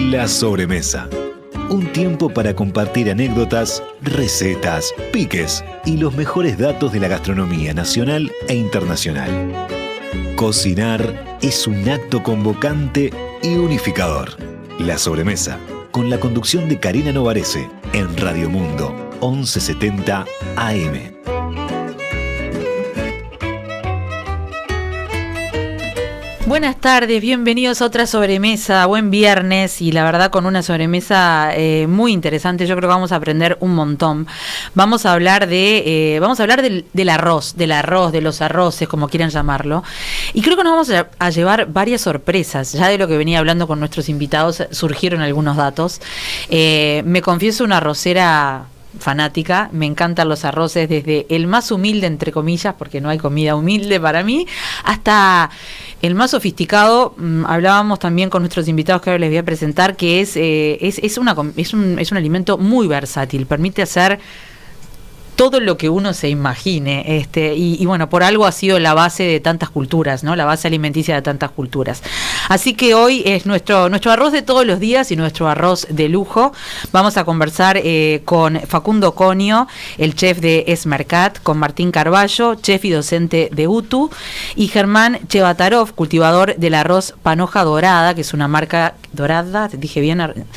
La sobremesa. Un tiempo para compartir anécdotas, recetas, piques y los mejores datos de la gastronomía nacional e internacional. Cocinar es un acto convocante y unificador. La sobremesa, con la conducción de Karina Novarese, en Radio Mundo, 1170 AM. Buenas tardes, bienvenidos a otra sobremesa, buen viernes y la verdad con una sobremesa muy interesante. Yo creo que vamos a aprender un montón. Vamos a hablar del arroz, de los arroces, como quieran llamarlo. Y creo que nos vamos a llevar varias sorpresas. Ya de lo que venía hablando con nuestros invitados surgieron algunos datos. Me confieso una arrocera fanática, me encantan los arroces desde el más humilde, entre comillas, porque no hay comida humilde para mí, hasta el más sofisticado. Hablábamos también con nuestros invitados que ahora les voy a presentar, que es un alimento muy versátil, permite hacer todo lo que uno se imagine, y bueno, por algo ha sido la base de tantas culturas, ¿no? La base alimenticia de tantas culturas. Así que hoy es nuestro arroz de todos los días y nuestro arroz de lujo. Vamos a conversar con Facundo Conio, el chef de Esmercat, con Martín Carballo, chef y docente de UTU, y Germán Chevatarov, cultivador del arroz Panoja Dorada, que es una marca dorada, dije bien,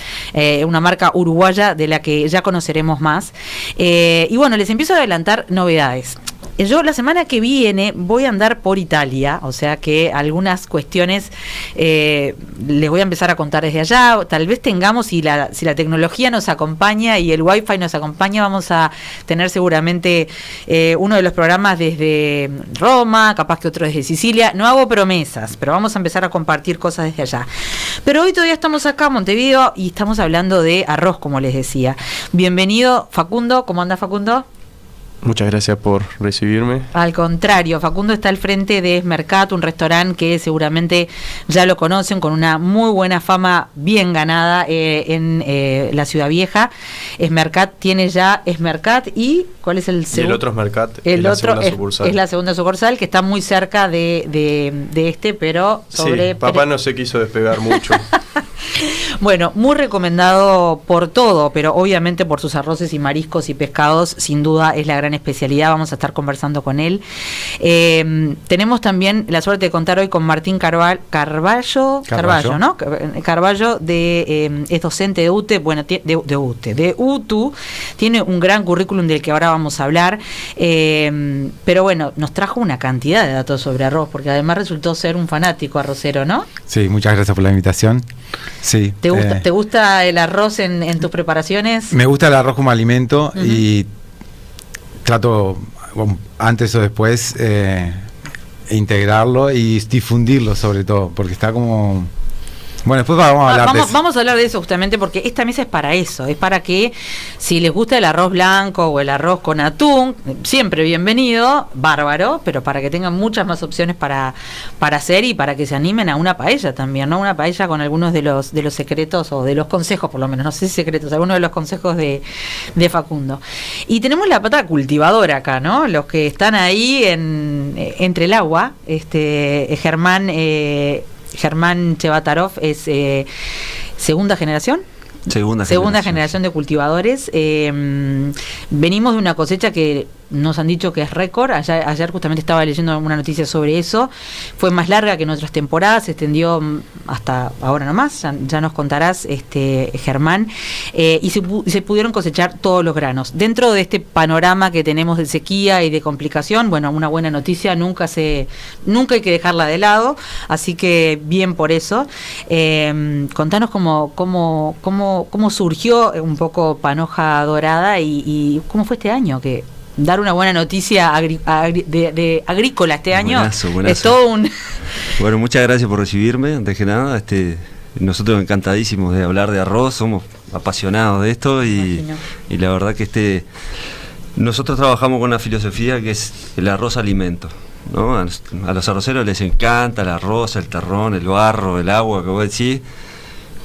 una marca uruguaya de la que ya conoceremos más. Y bueno, les empiezo a adelantar novedades. Yo la semana que viene voy a andar por Italia, o sea que algunas cuestiones les voy a empezar a contar desde allá. Tal vez tengamos, si la tecnología nos acompaña y el wifi nos acompaña, vamos a tener seguramente uno de los programas desde Roma, capaz que otro desde Sicilia. No hago promesas, pero vamos a empezar a compartir cosas desde allá. Pero hoy todavía estamos acá en Montevideo y estamos hablando de arroz, como les decía. Bienvenido, Facundo. ¿Cómo anda, Facundo? Muchas gracias por recibirme. Al contrario, Facundo está al frente de Esmercat, un restaurante que seguramente ya lo conocen, con una muy buena fama bien ganada en la Ciudad Vieja. Esmercat tiene ya Esmercat y ¿cuál es el segundo? El otro Esmercat, el la otro segunda sucursal. Es la segunda sucursal, que está muy cerca de pero sobre... Sí, papá no se quiso despegar mucho. Bueno, muy recomendado por todo, pero obviamente por sus arroces y mariscos y pescados, sin duda es la gran especialidad. Vamos a estar conversando con él. Tenemos también la suerte de contar hoy con Martín Carballo, ¿no? Carballo es docente de UTE, bueno, de UTU, tiene un gran currículum del que ahora vamos a hablar, pero bueno, nos trajo una cantidad de datos sobre arroz, porque además resultó ser un fanático arrocero, ¿no? Sí, muchas gracias por la invitación. Sí. ¿Te gusta el arroz en tus preparaciones? Me gusta el arroz como alimento. Uh-huh. Y trato, antes o después, integrarlo y difundirlo sobre todo, porque está como... Bueno, después vamos a hablar de eso. Vamos a hablar de eso justamente porque esta mesa es para eso, es para que si les gusta el arroz blanco o el arroz con atún, siempre bienvenido, bárbaro, pero para que tengan muchas más opciones para hacer y para que se animen a una paella también, ¿no? Una paella con algunos de los secretos o de los consejos, por lo menos, no sé si secretos, algunos de los consejos de Facundo. Y tenemos la pata cultivadora acá, ¿no? Los que están ahí entre el agua, Germán Chevatarov es segunda generación. Segunda generación de cultivadores. Venimos de una cosecha que nos han dicho que es récord. Ayer justamente estaba leyendo una noticia sobre eso. Fue más larga que en otras temporadas, se extendió hasta ahora nomás, ya nos contarás, Germán, y se pudieron cosechar todos los granos. Dentro de este panorama que tenemos de sequía y de complicación, bueno, una buena noticia, nunca hay que dejarla de lado, así que bien por eso. Contanos cómo surgió un poco Panoja Dorada y cómo fue este año, que dar una buena noticia de agrícola este año. Buenazo. Es todo un... Bueno, muchas gracias por recibirme, antes que nada. Nosotros encantadísimos de hablar de arroz, somos apasionados de esto y la verdad que nosotros trabajamos con una filosofía que es el arroz alimento, ¿no? A los arroceros les encanta el arroz, el terrón, el barro, el agua, que vos decís,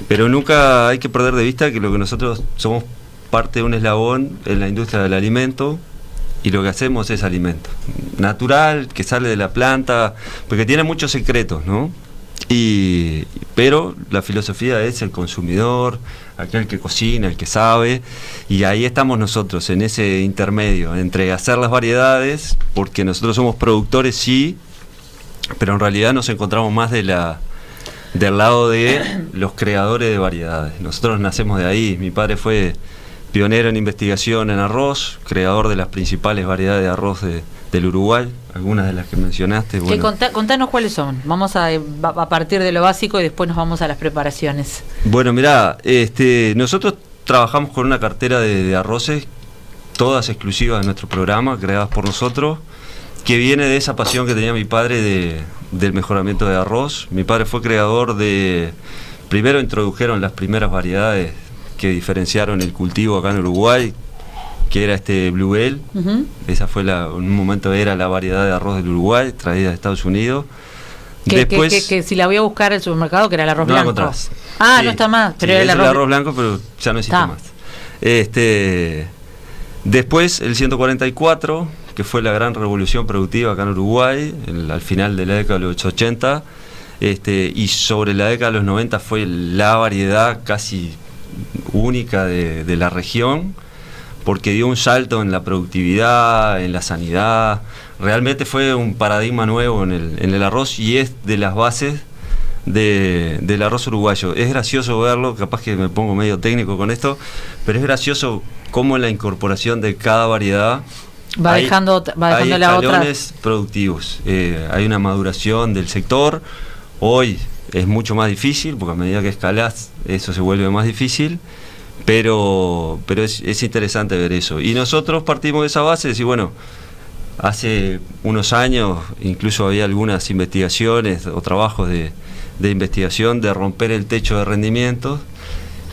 pero nunca hay que perder de vista que lo que nosotros somos parte de un eslabón en la industria del alimento. Y lo que hacemos es alimento natural, que sale de la planta, porque tiene muchos secretos, ¿no? Pero la filosofía es el consumidor, aquel que cocina, el que sabe, y ahí estamos nosotros, en ese intermedio, entre hacer las variedades, porque nosotros somos productores, sí, pero en realidad nos encontramos más del lado de los creadores de variedades. Nosotros nacemos de ahí. Mi padre fue pionero en investigación en arroz, creador de las principales variedades de arroz del Uruguay, algunas de las que mencionaste. Bueno. Contanos cuáles son. Vamos a partir de lo básico y después nos vamos a las preparaciones. Bueno, mirá, nosotros trabajamos con una cartera de arroces, todas exclusivas de nuestro programa, creadas por nosotros, que viene de esa pasión que tenía mi padre del mejoramiento de arroz. Mi padre fue creador primero introdujeron las primeras variedades que diferenciaron el cultivo acá en Uruguay, que era Bluebell. Uh-huh. Esa fue en un momento era la variedad de arroz del Uruguay, traída de Estados Unidos. Después, que si la voy a buscar en el supermercado, que era el arroz blanco. No está más, pero sí, era el arroz blanco, pero ya no existe más. Después el 144, que fue la gran revolución productiva acá en Uruguay, al final de la década de los 80, y sobre la década de los 90 fue la variedad casi única de la región, porque dio un salto en la productividad, en la sanidad. Realmente fue un paradigma nuevo en el arroz, y es de las bases del arroz uruguayo. Es gracioso verlo, capaz que me pongo medio técnico con esto, pero es gracioso cómo en la incorporación de cada variedad va dejando la otra. Hay escalones productivos, hay una maduración del sector. Hoy es mucho más difícil, porque a medida que escalás, eso se vuelve más difícil, pero es interesante ver eso. Y nosotros partimos de esa base de decir, bueno, hace unos años incluso había algunas investigaciones o trabajos de investigación de romper el techo de rendimientos,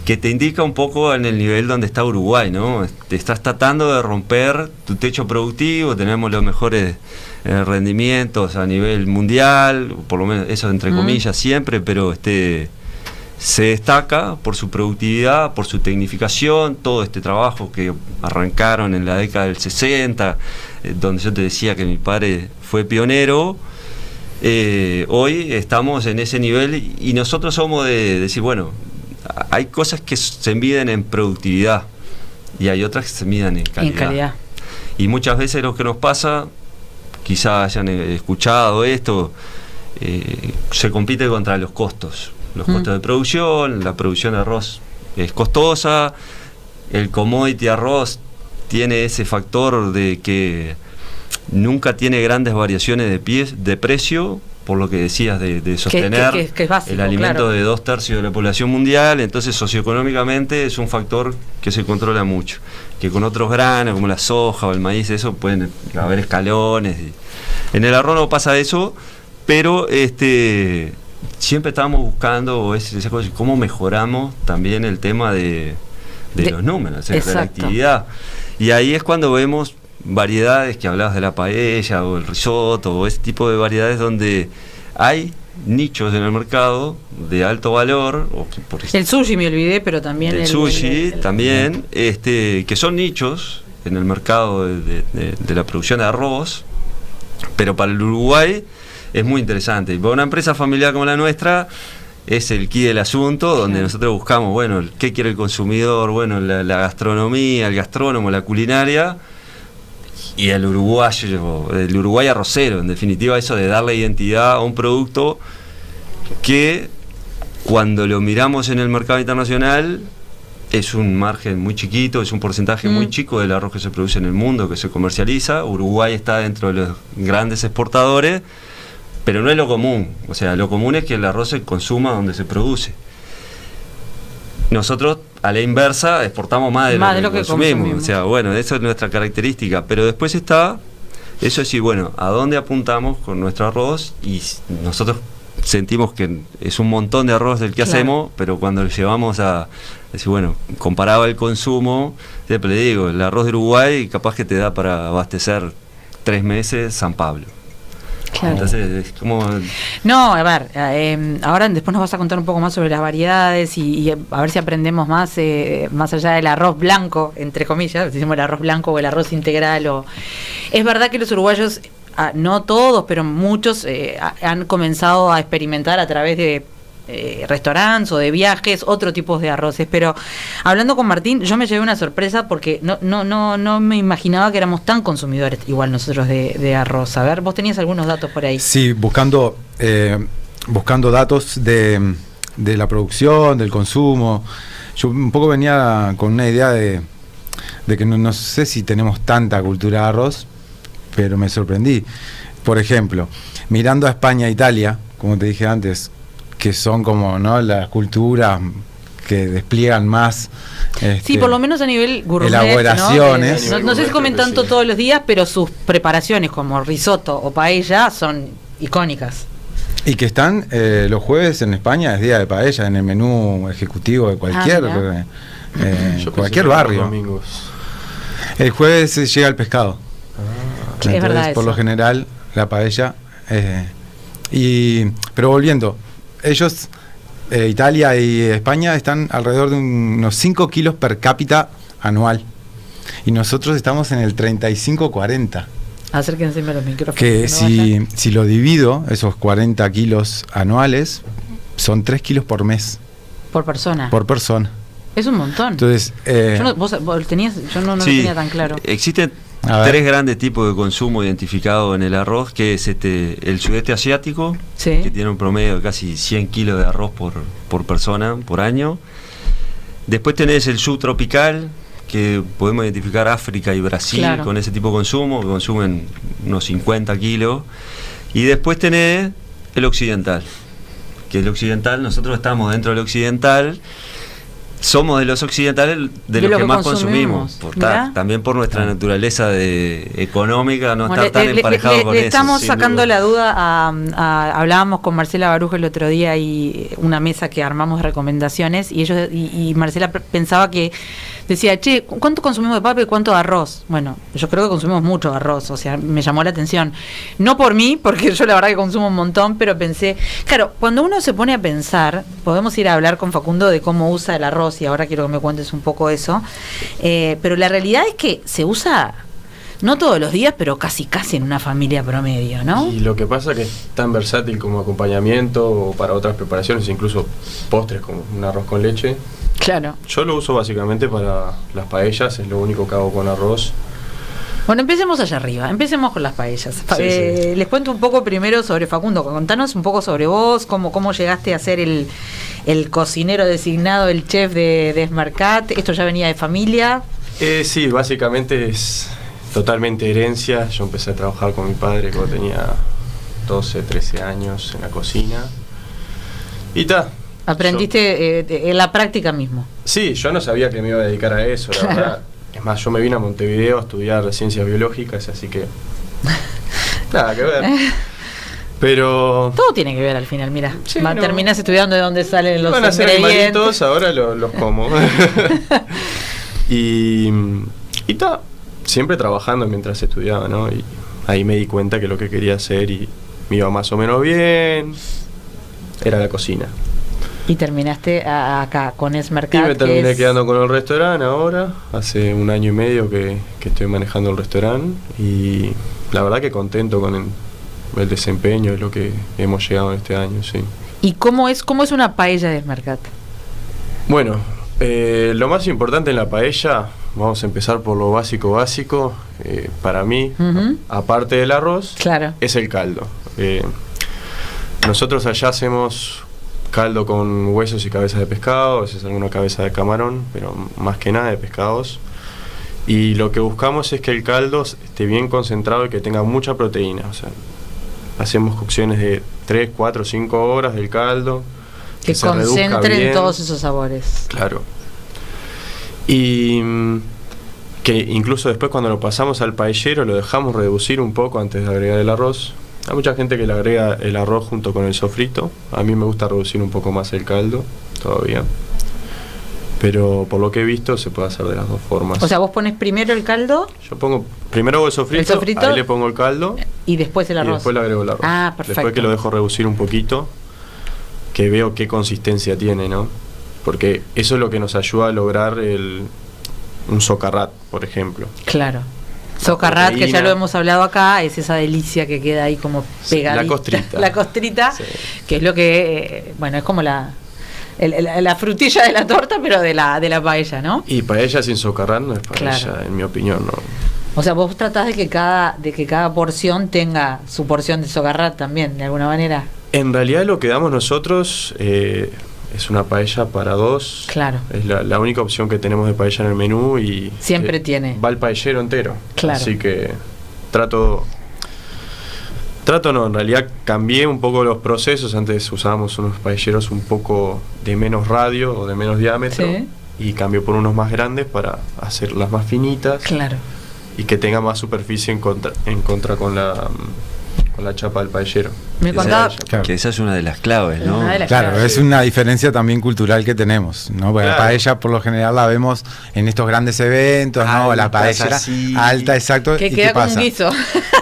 que te indica un poco en el nivel donde está Uruguay, ¿no? Te estás tratando de romper tu techo productivo, tenemos los mejores rendimientos a nivel mundial, por lo menos eso entre comillas siempre, pero se destaca por su productividad, por su tecnificación, todo este trabajo que arrancaron en la década del 60, donde yo te decía que mi padre fue pionero. Hoy estamos en ese nivel, y nosotros somos de decir, bueno, hay cosas que se miden en productividad y hay otras que se miden en calidad. Y muchas veces lo que nos pasa, quizás hayan escuchado esto, se compite contra los costos. Los costos de producción, la producción de arroz es costosa, el commodity arroz tiene ese factor de que nunca tiene grandes variaciones de precio, por lo que decías de sostener que es básico, el alimento, claro, de 2/3 de la población mundial. Entonces socioeconómicamente es un factor que se controla mucho, que con otros granos como la soja o el maíz, eso pueden haber escalones. En el arroz no pasa eso, pero siempre estamos buscando esa cosa, cómo mejoramos también el tema de los números, de la actividad. Y ahí es cuando vemos variedades que hablabas de la paella o el risotto o ese tipo de variedades donde hay nichos en el mercado de alto valor, o que el sushi me olvidé, pero también el sushi también, que son nichos en el mercado de la producción de arroz, pero para el Uruguay es muy interesante. Y para una empresa familiar como la nuestra es el quid del asunto, donde nosotros buscamos, bueno, qué quiere el consumidor, bueno, la gastronomía, el gastrónomo, la culinaria, y el Uruguay arrocero, en definitiva, eso de darle identidad a un producto que cuando lo miramos en el mercado internacional es un margen muy chiquito, es un porcentaje muy chico del arroz que se produce en el mundo, que se comercializa. Uruguay está dentro de los grandes exportadores, pero no es lo común. O sea, lo común es que el arroz se consuma donde se produce. Nosotros, a la inversa, exportamos más de lo que consumimos. O sea, bueno, eso es nuestra característica. Pero después está, eso es decir, bueno, ¿a dónde apuntamos con nuestro arroz? Y nosotros sentimos que es un montón de arroz del que hacemos, pero cuando lo llevamos a decir, bueno, comparado al consumo, siempre le digo, el arroz de Uruguay capaz que te da para abastecer 3 meses San Pablo. Claro. Entonces es como... No, a ver, ahora después nos vas a contar un poco más sobre las variedades y a ver si aprendemos más allá del arroz blanco, entre comillas, decimos el arroz blanco o el arroz integral. Es verdad que los uruguayos no todos, pero muchos han comenzado a experimentar a través de restaurantes o de viajes, otro tipo de arroces. Pero hablando con Martín, yo me llevé una sorpresa porque no me imaginaba que éramos tan consumidores igual nosotros de arroz. A ver, vos tenías algunos datos por ahí. Sí, buscando datos de la producción, del consumo. Yo un poco venía con una idea de que no sé si tenemos tanta cultura de arroz, pero me sorprendí. Por ejemplo, mirando a España e Italia, como te dije antes, que son como, ¿no?, las culturas que despliegan más sí, por lo menos a nivel gourmet, elaboraciones. No sé si comen tanto todos los días, pero sus preparaciones como risotto o paella son icónicas. Y que están los jueves en España, es día de paella, en el menú ejecutivo de cualquier barrio. El jueves se llega el pescado. Entonces, es verdad por eso. lo general, la paella. Pero volviendo, ellos, Italia y España, están alrededor de unos 5 kilos per cápita anual. Y nosotros estamos en el 35-40. Acérquense a los micrófonos. Que si lo divido, esos 40 kilos anuales, son 3 kilos por mes. ¿Por persona? Por persona. Es un montón. Entonces, vos tenías, yo no lo tenía tan claro. Existen 3 grandes tipos de consumo identificados en el arroz, que es el sudeste asiático, sí, que tiene un promedio de casi 100 kilos de arroz por persona por año. Después tenés el subtropical, que podemos identificar África y Brasil, claro, con ese tipo de consumo, que consumen unos 50 kilos. Y después tenés el occidental, que el occidental, nosotros estamos dentro del occidental, somos de los occidentales de los que más consumimos, también por nuestra naturaleza económica, no estar tan emparejado con eso. Estamos sacando la duda hablábamos con Marcela Barujo el otro día, y una mesa que armamos de recomendaciones, y ellos y Marcela pensaba que decía, che, ¿cuánto consumimos de papa y cuánto de arroz? Bueno, yo creo que consumimos mucho arroz, o sea, me llamó la atención. No por mí, porque yo la verdad que consumo un montón, pero pensé, claro, cuando uno se pone a pensar, podemos ir a hablar con Facundo de cómo usa el arroz, y ahora quiero que me cuentes un poco eso, pero la realidad es que se usa, no todos los días, pero casi en una familia promedio, ¿no? Y lo que pasa es que es tan versátil como acompañamiento o para otras preparaciones, incluso postres como un arroz con leche. Claro. Yo lo uso básicamente para las paellas, es lo único que hago con arroz. Bueno, empecemos allá arriba, empecemos con las paellas. Sí. Les cuento un poco primero sobre Facundo, contanos un poco sobre vos, cómo llegaste a ser el cocinero designado, el chef de Smercat. ¿Esto ya venía de familia? Sí, básicamente es totalmente herencia. Yo empecé a trabajar con mi padre cuando tenía 12, 13 años en la cocina. Y ¿Aprendiste en la práctica mismo? Sí, yo no sabía que me iba a dedicar a eso, la verdad. Es más, yo me vine a Montevideo a estudiar ciencias biológicas, así que nada que ver. Pero todo tiene que ver al final, mira. Sí, terminás estudiando de dónde salen los van a ser animalitos, ahora los como. y siempre trabajando mientras estudiaba, ¿no? Y ahí me di cuenta que lo que quería hacer y me iba más o menos bien era la cocina. Y terminaste acá con Smercat. Y me terminé quedando con el restaurante ahora. Hace 1 año y medio que estoy manejando el restaurante. Y la verdad que contento con el desempeño, es lo que hemos llegado en este año, sí. ¿Y cómo es una paella de Smercat? Bueno, lo más importante en la paella, vamos a empezar por lo básico. Para mí, aparte del arroz, claro, es el caldo. Nosotros allá hacemos caldo con huesos y cabezas de pescado, a veces alguna cabeza de camarón, pero más que nada de pescados. Y lo que buscamos es que el caldo esté bien concentrado y que tenga mucha proteína. O sea, hacemos cocciones de 3, 4, 5 horas del caldo. Que se reduzca bien. Concentren todos esos sabores. Claro. Y que incluso después cuando lo pasamos al paellero lo dejamos reducir un poco antes de agregar el arroz. Hay mucha gente que le agrega el arroz junto con el sofrito. A mí me gusta reducir un poco más el caldo todavía. Pero por lo que he visto se puede hacer de las dos formas. O sea, vos pones primero el caldo. Yo pongo, primero hago el sofrito, ahí le pongo el caldo. Y después el arroz. Y después le agrego el arroz. Ah, perfecto. Después que lo dejo reducir un poquito, que veo qué consistencia tiene, ¿no? Porque eso es lo que nos ayuda a lograr un socarrat, por ejemplo. Claro. Socarrat, que ya lo hemos hablado acá, es esa delicia que queda ahí como pegadita. La costrita. La costrita, Sí. que es lo que, bueno, es como la frutilla de la torta, pero de la paella, ¿no? Y paella sin socarrat no es paella, Claro. en mi opinión, no. O sea, vos tratás de que cada porción tenga su porción de socarrat también, de alguna manera. En realidad lo que damos nosotros es una paella para dos. Claro. Es la única opción que tenemos de paella en el menú y Siempre tiene. va el paellero entero. Claro. Así que trato no, en realidad cambié un poco los procesos. Antes usábamos unos paelleros un poco de menos radio o de menos diámetro, Sí. y cambié por unos más grandes para hacerlas más finitas. Claro. Y que tenga más superficie en contra con la chapa del paellero. Me Esa contaba- es la- Claro. Que esa es una de las claves, ¿no? Una de las Claro, claves. es una diferencia también cultural que tenemos, ¿no? Porque la Claro. paella por lo general la vemos en estos grandes eventos, ¿no? La Altas, paellera así. alta, exacto. Que ¿Y queda qué como pasa? un guiso.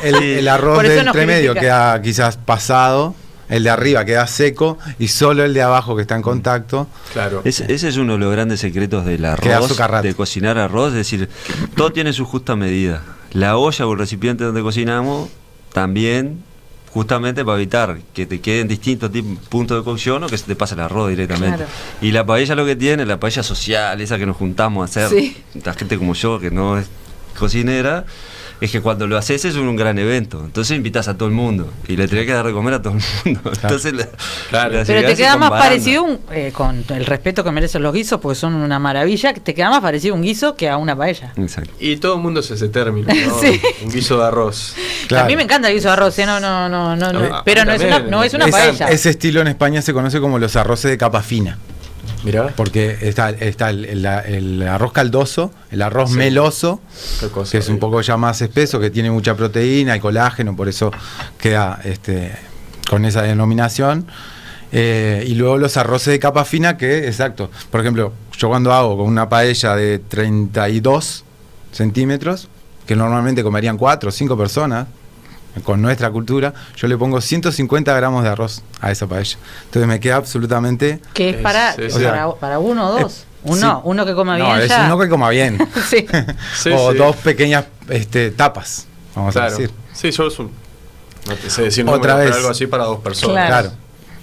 El arroz Por eso del nos entremedio critica. queda quizás pasado, el de arriba queda seco y solo el de abajo que está en contacto. Claro. Ese es uno de los grandes secretos del Queda arroz, Socarrat. de cocinar arroz, es decir, todo tiene su justa medida. La olla o el recipiente donde cocinamos también, justamente para evitar que te queden distintos puntos de cocción o que se te pase el arroz directamente. Claro. Y la paella lo que tiene, la paella social, esa que nos juntamos a hacer, Sí. la gente como yo que no es cocinera, es que cuando lo haces es un gran evento. Entonces invitas a todo el mundo y le tenés que dar de comer a todo el mundo. Entonces Claro. la Pero te hace queda con más baranda. parecido, con el respeto que merecen los guisos, porque son una maravilla, te queda más parecido un guiso que a una paella. Exacto. Y todo el mundo es ese término, ¿no? Sí. Un guiso de arroz. Claro. A mí me encanta el guiso de arroz, no, A pero mí no es también, no es una Es- paella. Ese estilo en España se conoce como los arroces de capa fina, Mirá, porque está el arroz caldoso, el arroz Sí. meloso, qué cosa. que es un poco ya más espeso, que tiene mucha proteína y colágeno, por eso queda con esa denominación. Y luego los arroces de capa fina, que, exacto, por ejemplo, yo cuando hago con una paella de 32 centímetros, que normalmente comerían 4 o 5 personas, con nuestra cultura, yo le pongo 150 gramos de arroz a esa paella. Entonces me queda absolutamente... Que es para, Es- para uno o dos. Sí. Uno que coma bien No, es ya. uno que coma bien. Sí. Sí, O sí. dos pequeñas tapas, vamos a Claro. decir. Sí, yo no te sé decir Otra número, pero vez. algo así para 2 personas. Claro.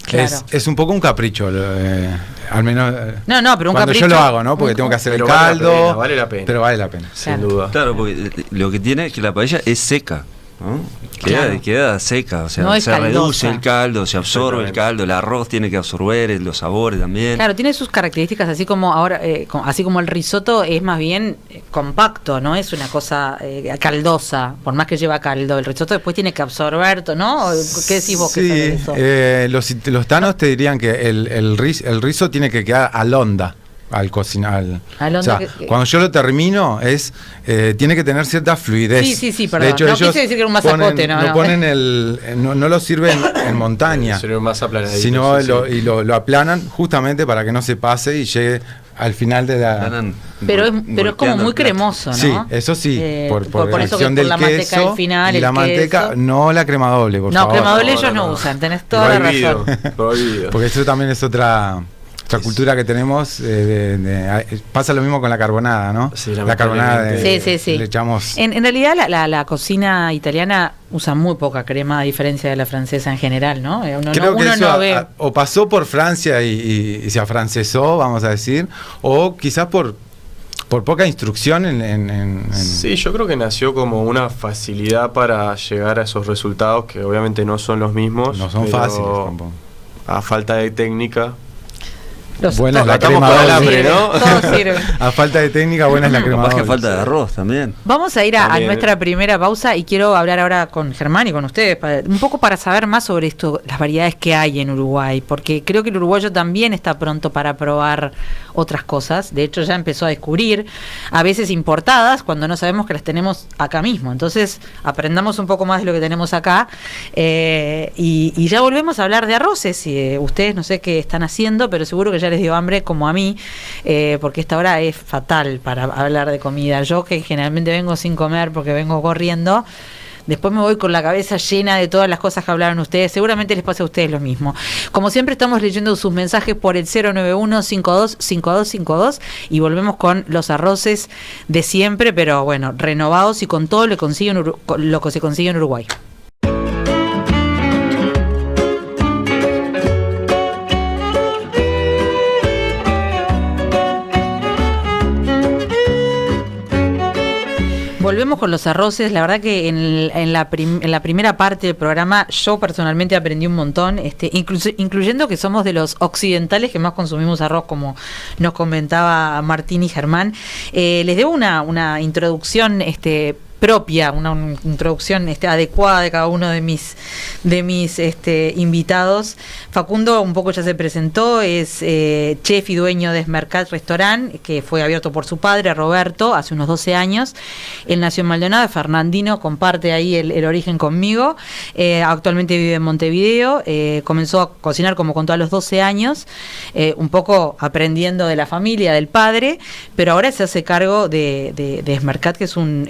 Claro. Claro. Es un poco un capricho, al menos No, pero un cuando capricho. yo lo hago, ¿no? Porque tengo que hacer Pero el vale la caldo, pena, vale la pena. pero vale la pena. Sin Claro. duda. Claro, porque lo que tiene es que la paella es seca, ¿no? Claro. Queda seca, o sea, No es se caldosa. reduce el caldo, se absorbe el Exactamente. caldo, el arroz tiene que absorber los sabores también. Claro, tiene sus características, así como ahora, así como el risotto es más bien compacto, no es una cosa caldosa, por más que lleva caldo. El risotto después tiene que absorber, ¿no? ¿Qué decís vos que Sí, sabés eso? los tanos te dirían que el rizo tiene que quedar al onda al cocinar. Al O sea, onda que- cuando yo lo termino, tiene que tener cierta fluidez. Sí, perdón. De hecho, No ellos quise decir que era un masacote, no. ponen no lo sirven en montaña, Sería más aplanadito, sino sí, sí. lo aplanan justamente para que no se pase y llegue al final de la... Ganan Pero es como volteando muy el plato. cremoso, ¿no? Sí, eso sí, por por eso que acción por del la manteca queso al final, y el la manteca, queso. no la crema doble, por No, favor. crema doble No, ellos no, no no. usan, tenés toda la Prohibido, razón. prohibido. Porque esto también es otra cultura que tenemos. Pasa lo mismo con la carbonada, ¿no? Sí, la carbonada Sí. le echamos... En realidad la cocina italiana usa muy poca crema, a diferencia de la francesa en general, ¿no? Creo que uno eso no ve. o pasó por Francia y se afrancesó, vamos a decir, o quizás por poca instrucción en... Sí, yo creo que nació como una facilidad para llegar a esos resultados que obviamente no son los mismos. No son pero fáciles tampoco. A falta de técnica. Buena es la Estamos crema con el doble. hambre, ¿no? Todo sirve. A falta de técnica, buena es la crema Capaz que doble. falta de arroz también. Vamos a ir a También. nuestra primera pausa y quiero hablar ahora con Germán y con ustedes, un poco para saber más sobre esto, las variedades que hay en Uruguay, porque creo que el uruguayo también está pronto para probar otras cosas. De hecho, ya empezó a descubrir, a veces importadas, cuando no sabemos que las tenemos acá mismo. Entonces, aprendamos un poco más de lo que tenemos acá. Y ya volvemos a hablar de arroces. Ustedes no sé qué están haciendo, pero seguro que ya les dio hambre como a mí, porque esta hora es fatal para hablar de comida. Yo que generalmente vengo sin comer porque vengo corriendo, después me voy con la cabeza llena de todas las cosas que hablaron ustedes. Seguramente les pasa a ustedes lo mismo. Como siempre, estamos leyendo sus mensajes por el 091-525252 y volvemos con los arroces de siempre, pero bueno, renovados y con todo lo que se consigue en Uruguay. Volvemos con los arroces. La verdad que en la primera parte del programa yo personalmente aprendí un montón, incluyendo que somos de los occidentales que más consumimos arroz, como nos comentaba Martín y Germán. Les debo una introducción propia, una introducción adecuada de cada uno de mis invitados. Facundo un poco ya se presentó, es chef y dueño de Esmercat Restaurant, que fue abierto por su padre, Roberto, hace unos 12 años. Él nació en Maldonado, Fernandino, comparte ahí el origen conmigo. Actualmente vive en Montevideo. Comenzó a cocinar, como contó, a los 12 años, un poco aprendiendo de la familia, del padre, pero ahora se hace cargo de Esmercat, que es un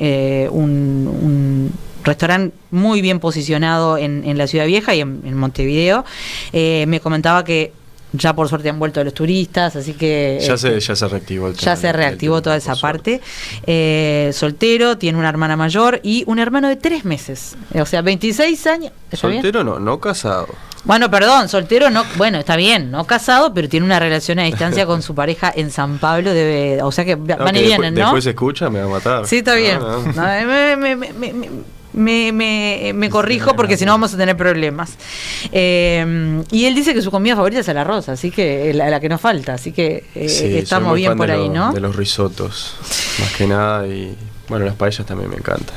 restaurante muy bien posicionado en la Ciudad Vieja y en Montevideo. Me comentaba que ya por suerte han vuelto los turistas, así que ya se reactivó el tema, ya se reactivó toda esa parte. Soltero, tiene una hermana mayor y un hermano de 3 meses, o sea, 26 años. Soltero, no casado. Bueno, perdón, soltero no, bueno, está bien, no casado, pero tiene una relación a distancia con su pareja en San Pablo, o sea que van y vienen, ¿no? Después se escucha, me va a matar. Sí, está bien. Me corrijo porque si no vamos a tener problemas. Y él dice que su comida favorita es el arroz, así que la que nos falta, así que estamos bien por ahí, ¿no? De los risotos, más que nada, y bueno, las paellas también me encantan.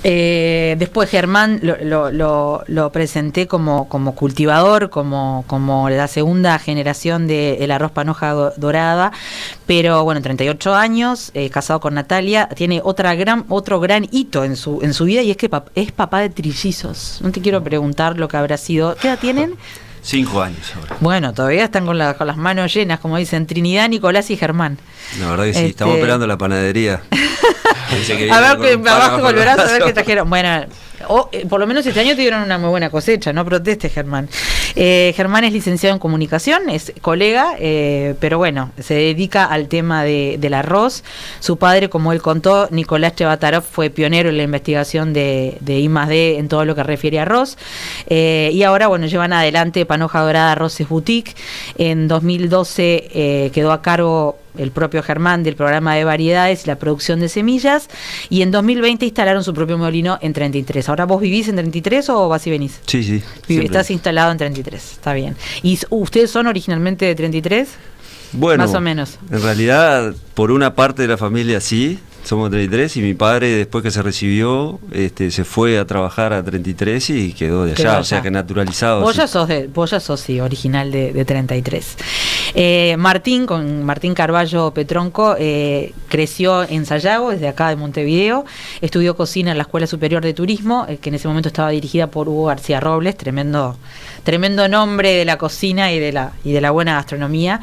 Después Germán lo presenté como cultivador, como la segunda generación del arroz panoja dorada, pero bueno, 38 años, casado con Natalia, tiene otro gran hito en su vida, y es que es papá de trillizos. No te quiero preguntar lo que habrá sido. ¿Qué edad tienen? 5 años ahora. Bueno, todavía están con las manos llenas, como dicen, Trinidad, Nicolás y Germán. La verdad que sí, estamos esperando la panadería. A ver, que abajo volverás a ver qué trajeron. Bueno, por lo menos este año tuvieron una muy buena cosecha, no protestes, Germán. Germán es licenciado en comunicación, es colega, pero bueno, se dedica al tema del arroz. Su padre, como él contó, Nicolás Chevatarov, fue pionero en la investigación de I+D en todo lo que refiere a arroz. Y ahora, bueno, llevan adelante Panoja Dorada Arroces Boutique. En 2012 quedó a cargo el propio Germán del programa de variedades y la producción de semillas, y en 2020 instalaron su propio molino en 33. ¿Ahora vos vivís en 33 o vas y venís? Sí. Estás instalado en 33, está bien. ¿Y ustedes son originalmente de 33? Bueno, más o menos. En realidad, por una parte de la familia sí, somos 33, y mi padre, después que se recibió, se fue a trabajar a 33 y quedó de allá, o sea que naturalizado. Vos ya sos, sí, original de 33. Martín Carballo Petronco creció en Sayago, desde acá de Montevideo. Estudió cocina en la Escuela Superior de Turismo, que en ese momento estaba dirigida por Hugo García Robles, tremendo nombre de la cocina y de la buena gastronomía.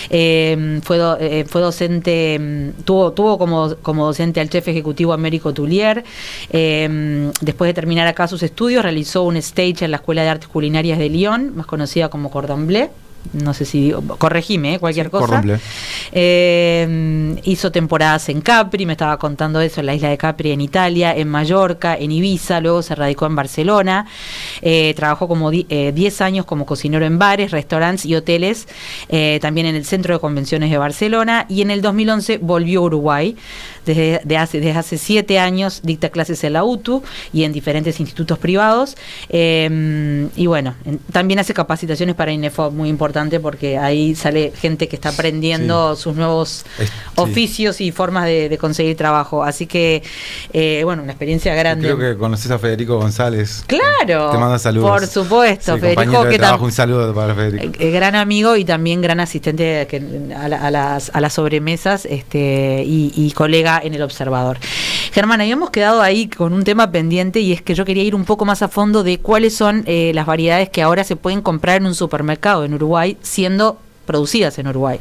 Fue docente, tuvo como docente al chef ejecutivo Américo Tullier. Después de terminar acá sus estudios, realizó un stage en la Escuela de Artes Culinarias de Lyon, más conocida como Cordon Bleu. No sé si digo, corregime, cualquier cosa. Hizo temporadas en Capri, me estaba contando eso, en la isla de Capri, en Italia, en Mallorca, en Ibiza, luego se radicó en Barcelona. Trabajó como 10 años como cocinero en bares, restaurantes y hoteles, también en el Centro de Convenciones de Barcelona, y en el 2011 volvió a Uruguay. Desde hace 7 años dicta clases en la UTU y en diferentes institutos privados, y bueno, también hace capacitaciones para INEFOP, muy importante porque ahí sale gente que está aprendiendo sus nuevos oficios y formas de conseguir trabajo, así que bueno, una experiencia grande. Creo que conoces a Federico González. Claro, te manda saludos. Por supuesto, Federico, que un saludo para Federico. Gran amigo y también gran asistente a las sobremesas, y colega en El Observador. Germán, habíamos quedado ahí con un tema pendiente, y es que yo quería ir un poco más a fondo de cuáles son las variedades que ahora se pueden comprar en un supermercado en Uruguay, siendo producidas en Uruguay,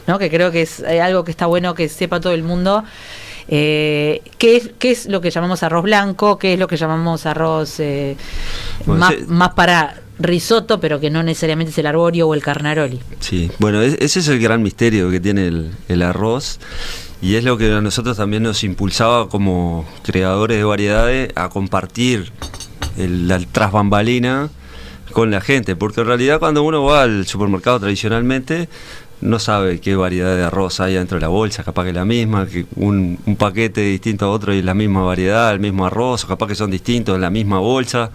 ¿no? Que creo que es algo que está bueno que sepa todo el mundo. ¿Qué es lo que llamamos arroz blanco? ¿Qué es lo que llamamos arroz Bueno, más para risotto, pero que no necesariamente es el arborio o el carnaroli? Sí, bueno, ese es el gran misterio que tiene el arroz, y es lo que a nosotros también nos impulsaba como creadores de variedades a compartir la tras bambalina con la gente, porque en realidad cuando uno va al supermercado tradicionalmente no sabe qué variedad de arroz hay dentro de la bolsa, capaz que es la misma, que un paquete distinto a otro y es la misma variedad, el mismo arroz, o capaz que son distintos en la misma bolsa.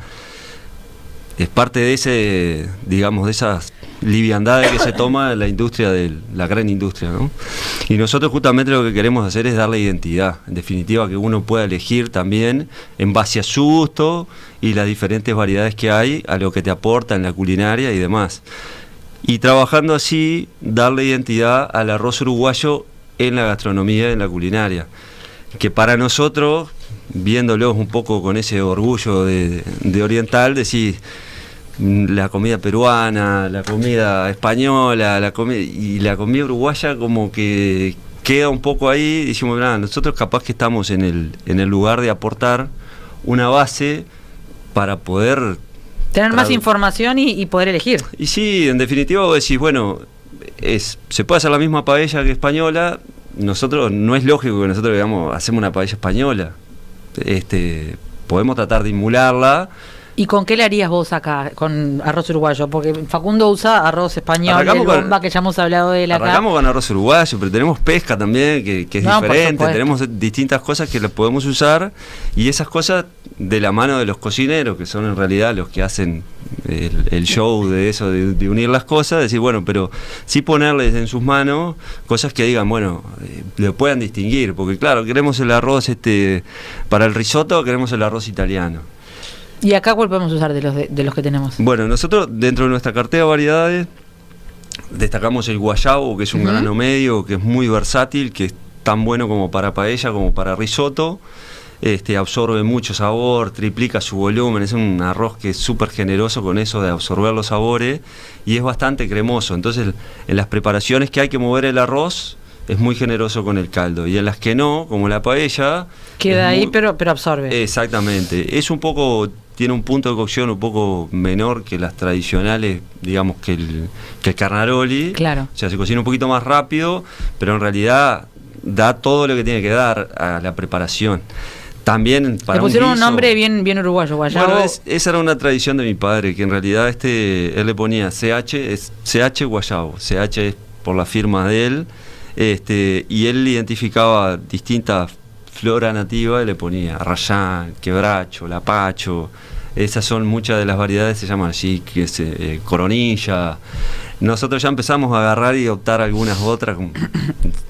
Es parte de ese, digamos, de esas liviandades que se toma la industria, la gran industria, ¿no? Y nosotros justamente lo que queremos hacer es darle identidad, en definitiva, que uno pueda elegir también en base a su gusto y las diferentes variedades que hay, a lo que te aporta en la culinaria y demás. Y trabajando así, darle identidad al arroz uruguayo en la gastronomía, en la culinaria, que para nosotros, viéndolos un poco con ese orgullo de oriental, decir la comida peruana, la comida española, y la comida uruguaya como que queda un poco ahí. Decimos, nosotros capaz que estamos en el lugar de aportar una base para poder tener más información y poder elegir. Y sí, en definitiva vos decís, bueno, se puede hacer la misma paella que española. Nosotros, no es lógico que nosotros digamos, hacemos una paella española. Podemos tratar de emularla. ¿Y con qué le harías vos acá, con arroz uruguayo? Porque Facundo usa arroz español, Arrancamos el bomba, que ya hemos hablado de él acá. Arrancamos con arroz uruguayo, pero tenemos pesca también, que es diferente, tenemos distintas cosas que las podemos usar, y esas cosas de la mano de los cocineros, que son en realidad los que hacen el show de eso, de unir las cosas, decir, bueno, pero sí ponerles en sus manos cosas que digan, bueno, le puedan distinguir, porque claro, queremos el arroz para el risotto, queremos el arroz italiano. ¿Y acá cuál podemos usar de los que tenemos? Bueno, nosotros dentro de nuestra cartera de variedades destacamos el guayabo, que es un grano medio, que es muy versátil, que es tan bueno como para paella como para risotto. Absorbe mucho sabor, triplica su volumen, es un arroz que es súper generoso con eso de absorber los sabores y es bastante cremoso. Entonces en las preparaciones que hay que mover el arroz es muy generoso con el caldo, y en las que no, como la paella, queda ahí pero absorbe. Exactamente, tiene un punto de cocción un poco menor que las tradicionales, digamos, que el carnaroli. Claro. O sea, se cocina un poquito más rápido, pero en realidad da todo lo que tiene que dar a la preparación. También para le pusieron un guiso, nombre bien uruguayo, guayabo. Bueno, esa era una tradición de mi padre, que en realidad él le ponía CH guayabo. CH es por la firma de él, y él identificaba distintas flora nativa y le ponía arrayán, quebracho, lapacho. Esas son muchas de las variedades, se llaman así, que es coronilla. Nosotros ya empezamos a agarrar y optar algunas otras, como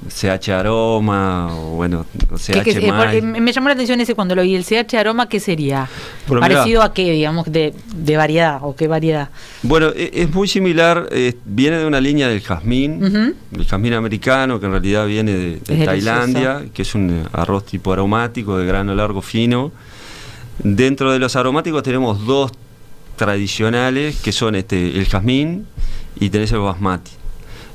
CH aroma, o bueno, CH maíz. Me llamó la atención ese cuando lo vi, el CH aroma, ¿qué sería? Bueno, ¿parecido a qué, digamos, de variedad, o qué variedad? Bueno, es muy similar, viene de una línea del jazmín, el jazmín americano, que en realidad viene de Tailandia, que es un arroz tipo aromático, de grano largo fino. Dentro de los aromáticos tenemos dos tradicionales, que son el jazmín y tenés el basmati.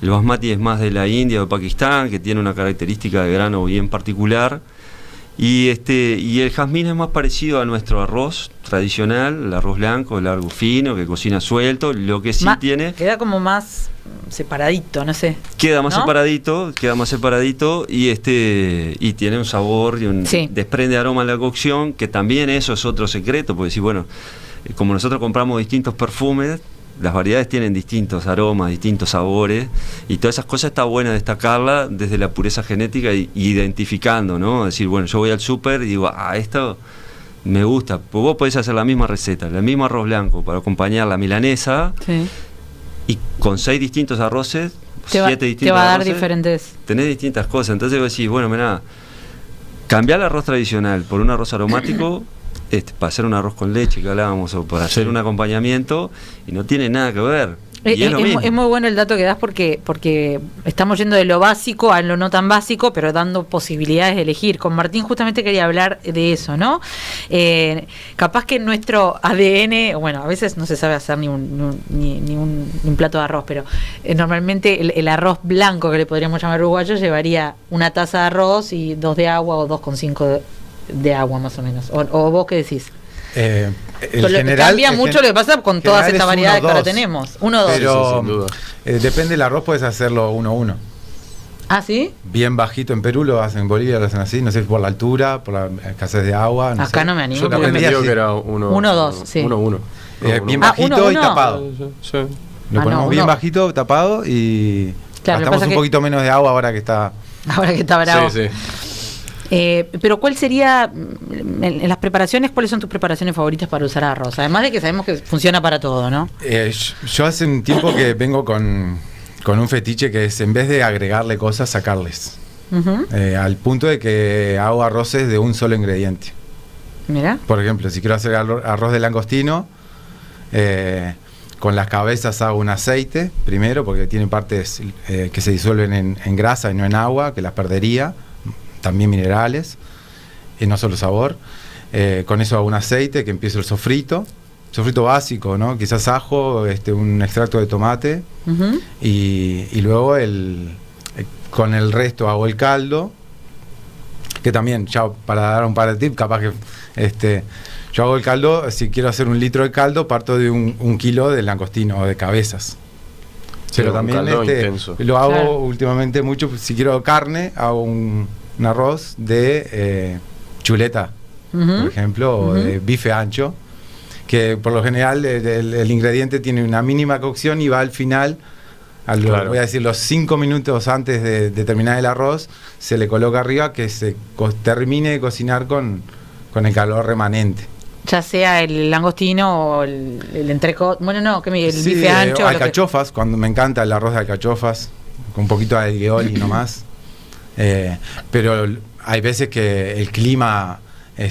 El basmati es más de la India o de Pakistán, que tiene una característica de grano bien particular, y el jazmín es más parecido a nuestro arroz tradicional, el arroz blanco, largo fino, que cocina suelto. Lo que sí tiene, queda como más separadito, no sé. Queda más separadito y tiene un sabor y desprende aroma en la cocción, que también eso es otro secreto, porque si bueno, como nosotros compramos distintos perfumes, las variedades tienen distintos aromas, distintos sabores, y todas esas cosas está bueno destacarlas desde la pureza genética y identificando, ¿no? Decir, bueno, yo voy al súper y digo, esto me gusta. Pues vos podés hacer la misma receta, el mismo arroz blanco para acompañar la milanesa, y con 6 distintos arroces, 7 distintos te va a dar arroces, diferentes. tenés distintas cosas. Entonces vos decís, bueno, mirá, cambiar el arroz tradicional por un arroz aromático, para hacer un arroz con leche que hablábamos, o para hacer un acompañamiento, y no tiene nada que ver. Y es lo mismo. Es muy bueno el dato que das porque estamos yendo de lo básico a lo no tan básico, pero dando posibilidades de elegir. Con Martín justamente quería hablar de eso, ¿no? Capaz que nuestro ADN, bueno, a veces no se sabe hacer ni un plato de arroz, pero normalmente el arroz blanco, que le podríamos llamar uruguayo, llevaría una taza de arroz y 2 de agua o 2,5 de agua más o menos. ¿O vos qué decís? Cambia mucho lo que pasa con todas estas variedades que ahora tenemos. 1 2. Pero sin duda. Depende del arroz, puedes hacerlo 1-1. ¿Ah, sí? Bien bajito en Perú, lo hacen en Bolivia, lo hacen así, no sé, por la altura, por la escasez de agua. Acá sé. no me animo. Yo aprendí también digo así. que era 1-2, sí. 1-1. Bien bajito y tapado. Sí. Lo ponemos bien bajito, tapado y claro, gastamos un poquito menos de agua ahora que está bravo. Sí. Pero ¿cuál sería, en las preparaciones, cuáles son tus preparaciones favoritas para usar arroz? Además de que sabemos que funciona para todo, ¿no? Yo hace un tiempo que vengo con un fetiche que es, en vez de agregarle cosas, sacarles. Uh-huh. Al punto de que hago arroces de un solo ingrediente. Mira. Por ejemplo, si quiero hacer arroz de langostino, con las cabezas hago un aceite primero, porque tienen partes que se disuelven en grasa y no en agua, que las perdería. También minerales, y no solo sabor. Con eso hago un aceite, que empiezo el sofrito básico, ¿no? Quizás ajo, un extracto de tomate, Uh-huh. y luego con el resto hago el caldo, que también, ya para dar un par de tips, capaz que yo hago el caldo, si quiero hacer 1 litro de caldo, parto de un kilo de langostino o de cabezas. Sí, pero también intenso. lo hago claro. últimamente mucho, si quiero carne, hago un arroz de chuleta, Uh-huh. por ejemplo, o de bife ancho, que por lo general el ingrediente tiene una mínima cocción y va al final, Claro. voy a decir, los 5 minutos antes de terminar el arroz, se le coloca arriba que se termine de cocinar con el calor remanente. Ya sea el langostino o el entrecot, bueno, no, el Sí, bife ancho. o lo que- alcachofas, cuando me encanta el arroz de alcachofas, con un poquito de algueol y nomás. Pero hay veces que el clima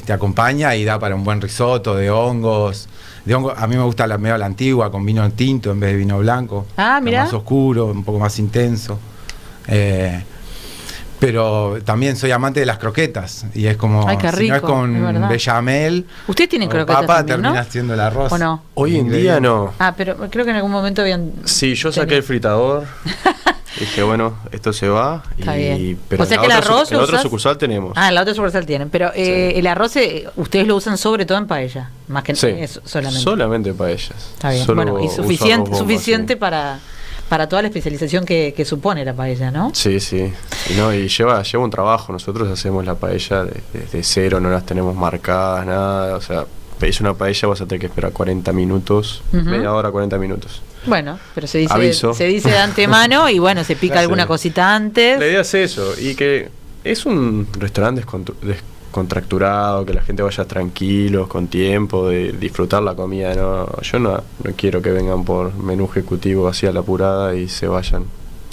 acompaña y da para un buen risotto de hongos. A mí me gusta medio a la antigua, con vino tinto en vez de vino blanco. Ah, mirá. Más oscuro, un poco más intenso. Pero también soy amante de las croquetas. Y es como, Ay, qué si no es rico, con es verdad. bechamel Ustedes tienen o croquetas papa, también, ¿no? termina haciendo el arroz. ¿O no? Hoy en día no. Ah, pero creo que en algún momento habían... Sí, yo saqué el fritador. Dije, bueno, esto se va. Está bien. Pero O sea en que la el otra arroz en la otra usas- sucursal tenemos. Ah, en la otra sucursal tienen, pero el arroz ustedes lo usan sobre todo en paella, más que Sí, eso, solamente. solamente paellas. Está bien, Solo bueno, y uso suficiente, arroz bomba, suficiente sí. para toda la especialización que supone la paella, ¿no? Sí. Y lleva un trabajo. Nosotros hacemos la paella desde cero, no las tenemos marcadas, nada. O sea, pedís una paella, vas a tener que esperar 40 minutos, Ujú. media hora, 40 minutos. Bueno, pero se Aviso. dice de antemano y bueno, se pica Sí. alguna cosita antes. La idea es eso, y que es un restaurante descontracturado, que la gente vaya tranquilos, con tiempo, de disfrutar la comida. Yo no quiero que vengan por menú ejecutivo así a la apurada y se vayan.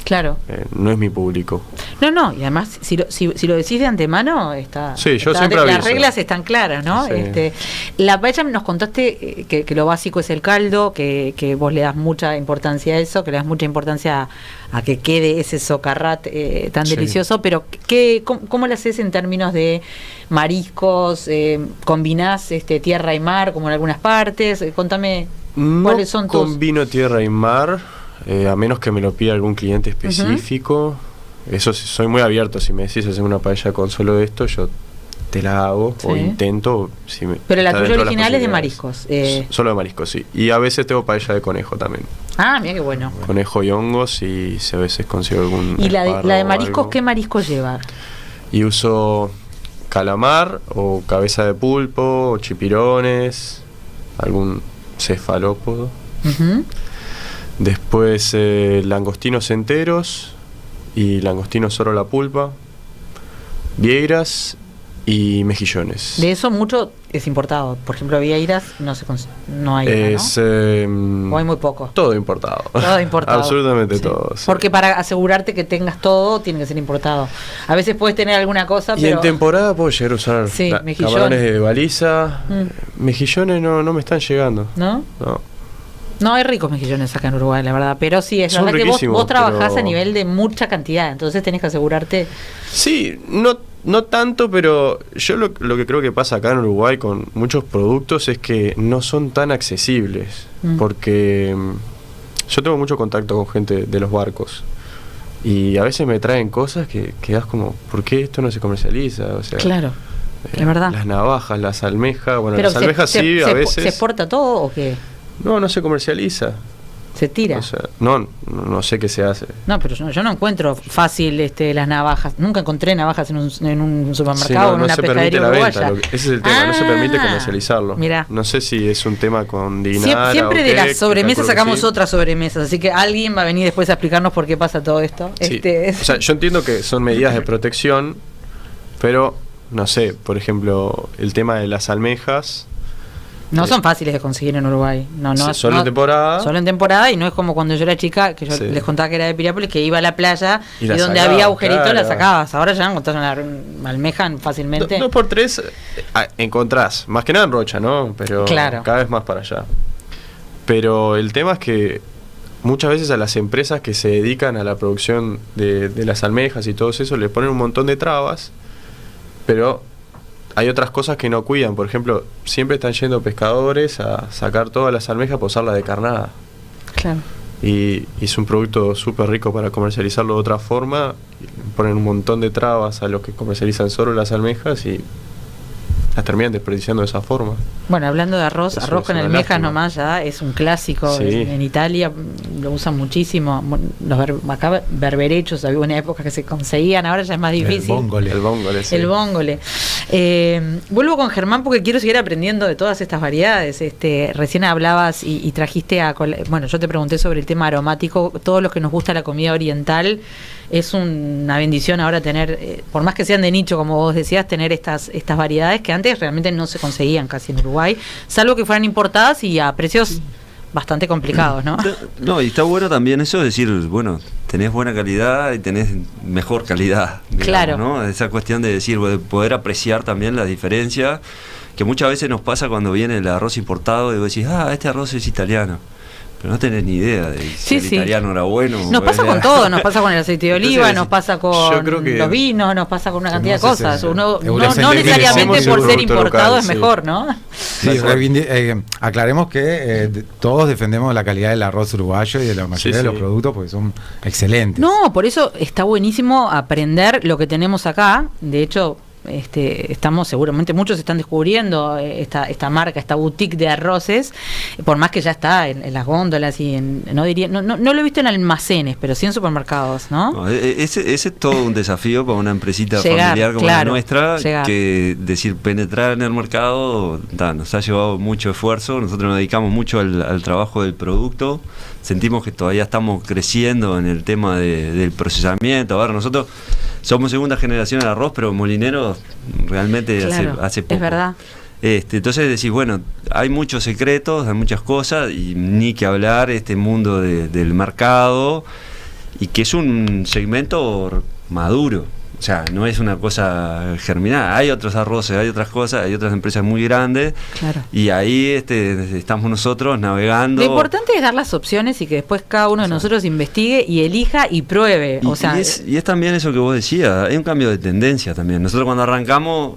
Claro. No es mi público. No, y además, si lo decís de antemano, está. Sí, yo está- siempre las aviso. reglas están claras, ¿no? Sí. La paella nos contaste que lo básico es el caldo, que vos le das mucha importancia a eso, que le das mucha importancia a que quede ese socarrat tan Sí. delicioso, pero ¿cómo lo haces en términos de mariscos? ¿Combinás tierra y mar, como en algunas partes? Contame cuáles son tus... combino tierra y mar, a menos que me lo pida algún cliente específico. Eso sí, soy muy abierto. Si me decís hacer una paella con solo esto, yo te la hago o Sí. intento. Pero la está tuya dentro de las original es de posibilidades. mariscos. Solo de mariscos, sí. Y a veces tengo paella de conejo también. Ah, mira qué bueno. Conejo y hongos, y si a veces consigo algún ¿Y la de espárrago o mariscos, algo. qué mariscos lleva? Y uso calamar o cabeza de pulpo o chipirones, algún cefalópodo. Ujú. Después langostinos enteros y langostinos solo la pulpa, vieiras y mejillones. De eso mucho es importado. Por ejemplo, vieiras no hay, Es ¿no? O hay muy poco. todo importado. Todo importado. Absolutamente Sí. todo. sí. Porque para asegurarte que tengas todo, tiene que ser importado. A veces puedes tener alguna cosa, Y pero... en temporada puedo llegar a usar Sí, mejillones. camarones de baliza. Mm. Mejillones no me están llegando. ¿No? No. No, hay ricos mejillones acá en Uruguay, la verdad. Pero sí, es Son verdad que vos trabajás pero... a nivel de mucha cantidad, entonces tenés que asegurarte. Sí, no tanto, pero yo lo que creo que pasa acá en Uruguay con muchos productos es que no son tan accesibles. Porque yo tengo mucho contacto con gente de los barcos. Y a veces me traen cosas que quedas como, ¿por qué esto no se comercializa? O sea, claro, es verdad. Las navajas, las almejas, bueno, pero las almejas sí, a veces... ¿Se exporta todo o qué? No se comercializa. ¿Se tira? O sea, no sé qué se hace. No, pero yo no encuentro fácil las navajas. Nunca encontré navajas en un supermercado o en una pescadería uruguaya. Ese es el tema, no se permite comercializarlo. Mirá. No sé si es un tema con Dinara Siempre de las sobremesas sacamos sí. Otras sobremesas, así que alguien va a venir después a explicarnos por qué pasa todo esto. Sí. O sea, yo entiendo que son medidas de protección, pero no sé, por ejemplo, el tema de las almejas... No son fáciles de conseguir en Uruguay. Solo en temporada. Solo en temporada, y no es como cuando yo era chica, que yo les contaba que era de Piriápolis, que iba a la playa y donde sacaba, había agujeritos, claro, la sacabas. Ahora ya encontrás una almeja fácilmente. 2x3 encontrás, más que nada en Rocha, ¿no? Pero claro, cada vez más para allá. Pero el tema es que muchas veces a las empresas que se dedican a la producción de las almejas y todo eso le ponen un montón de trabas, pero hay otras cosas que no cuidan. Por ejemplo, siempre están yendo pescadores a sacar todas las almejas para usarla de carnada. Claro. Y es un producto súper rico para comercializarlo de otra forma. Ponen un montón de trabas a los que comercializan solo las almejas y las terminan desperdiciando de esa forma. Bueno, hablando de arroz con almejas nomás ya es un clásico. Sí. En Italia lo usan muchísimo. Acá berberechos, había una época que se conseguían, ahora ya es más difícil. El bongole, sí. El bongole. Vuelvo con Germán porque quiero seguir aprendiendo de todas estas variedades. Recién hablabas y trajiste bueno, yo te pregunté sobre el tema aromático. Todos los que nos gusta la comida oriental, es una bendición ahora tener, por más que sean de nicho, como vos decías, tener estas variedades que antes realmente no se conseguían casi en Uruguay, salvo que fueran importadas y a precios bastante complicados, ¿no? No, y está bueno también eso de decir, bueno, tenés buena calidad y tenés mejor calidad, digamos, claro, ¿no? Esa cuestión de decir, de poder apreciar también la diferencia, que muchas veces nos pasa cuando viene el arroz importado y vos decís, este arroz es italiano. Pero no tenés ni idea de si el italiano era bueno. Nos pasa con todo, nos pasa con el aceite de oliva, entonces, nos pasa con los vinos, nos pasa con una cantidad de cosas. No necesariamente por ser importado es mejor, ¿no? Sí, aclaremos que todos defendemos la calidad del arroz uruguayo y de la mayoría de los productos porque son excelentes. No, por eso está buenísimo aprender lo que tenemos acá. De hecho, estamos seguramente, muchos están descubriendo esta marca, esta boutique de arroces, por más que ya está en las góndolas y no lo he visto en almacenes, pero sí en supermercados, ¿no? Ese es todo un desafío para una empresita familiar como la nuestra, que decir penetrar en el mercado nos ha llevado mucho esfuerzo. Nosotros nos dedicamos mucho al trabajo del producto, sentimos que todavía estamos creciendo en el tema del procesamiento. Ahora nosotros somos segunda generación de arroz, pero molineros realmente hace poco. Es verdad. Entonces decís, bueno, hay muchos secretos, hay muchas cosas, y ni que hablar este mundo del mercado, y que es un segmento maduro. O sea, no es una cosa germinada. Hay otros arroces, hay otras cosas, hay otras empresas muy grandes. Claro. Y ahí estamos nosotros navegando. Lo importante es dar las opciones y que después cada uno de nosotros investigue y elija y pruebe. Y es también eso que vos decías, hay un cambio de tendencia también. Nosotros cuando arrancamos,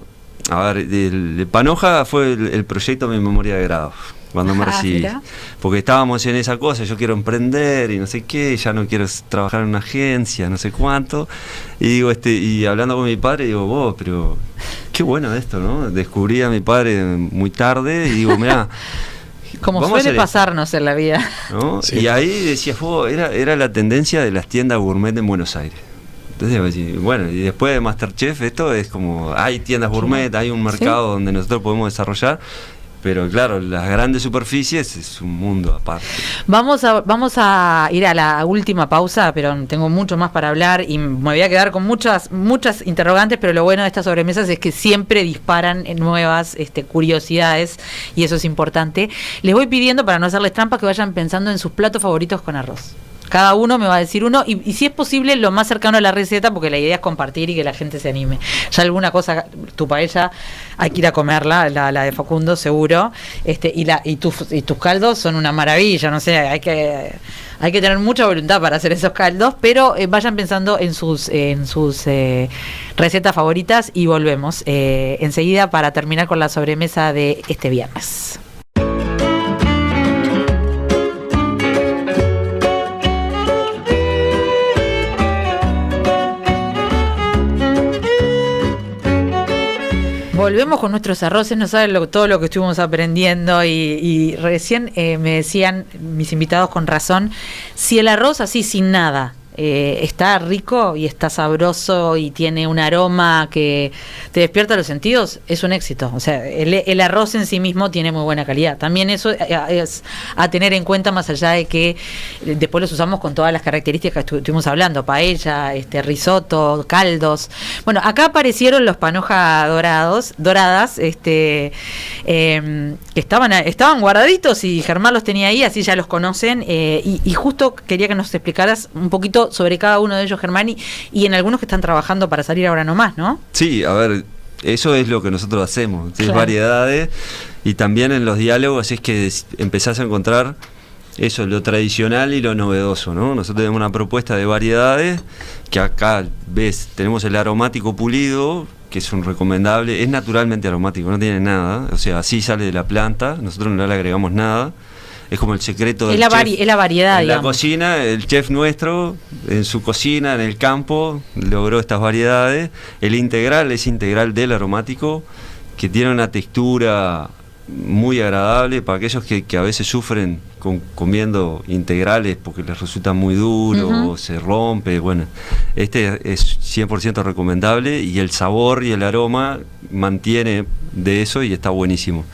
el Panoja fue el proyecto de mi memoria de grado. Cuando me recibí, mira, porque estábamos en esa cosa, yo quiero emprender y no sé qué, ya no quiero trabajar en una agencia, no sé cuánto, y digo, y hablando con mi padre, digo, vos, pero qué bueno esto, ¿no? Descubrí a mi padre muy tarde y digo, mirá, como suele pasarnos en la vida, ¿no? Sí. Y ahí decías, era la tendencia de las tiendas gourmet en Buenos Aires. Entonces, bueno, y después de MasterChef, esto es como, hay tiendas gourmet, hay un mercado donde nosotros podemos desarrollar. Pero claro, las grandes superficies es un mundo aparte. Vamos a ir a la última pausa, pero tengo mucho más para hablar y me voy a quedar con muchas interrogantes, pero lo bueno de estas sobremesas es que siempre disparan nuevas curiosidades y eso es importante. Les voy pidiendo, para no hacerles trampa, que vayan pensando en sus platos favoritos con arroz. Cada uno me va a decir uno y si es posible lo más cercano a la receta, porque la idea es compartir y que la gente se anime. Ya alguna cosa, tu paella hay que ir a comerla, la de Facundo seguro, y tus caldos son una maravilla, no sé, hay que tener mucha voluntad para hacer esos caldos, pero vayan pensando en sus recetas favoritas y volvemos enseguida para terminar con la sobremesa de este viernes. Volvemos con nuestros arroces, no saben todo lo que estuvimos aprendiendo y recién me decían mis invitados con razón, si el arroz así sin nada está rico y está sabroso y tiene un aroma que te despierta los sentidos, es un éxito. O sea, el arroz en sí mismo tiene muy buena calidad. También eso es a tener en cuenta, más allá de que después los usamos con todas las características que estuvimos hablando, paella, risotto, caldos. Bueno, acá aparecieron los panoja doradas, que estaban guardaditos y Germán los tenía ahí, así ya los conocen, y justo quería que nos explicaras un poquito sobre cada uno de ellos, Germán, y en algunos que están trabajando para salir ahora nomás, ¿no? Sí, a ver, eso es lo que nosotros hacemos, claro. Es variedades, y también en los diálogos es que empezás a encontrar eso, lo tradicional y lo novedoso, ¿no? Nosotros tenemos una propuesta de variedades, que acá ves, tenemos el aromático pulido, que es un recomendable, es naturalmente aromático, no tiene nada, o sea, así sale de la planta, nosotros no le agregamos nada. Es como el secreto del chef. Es la variedad, en digamos. la cocina, el chef nuestro, en su cocina, en el campo, logró estas variedades. El integral es integral del aromático, que tiene una textura muy agradable para aquellos que a veces sufren comiendo integrales porque les resulta muy duro, o se rompe. Bueno, este es 100% recomendable y el sabor y el aroma mantiene de eso y está buenísimo.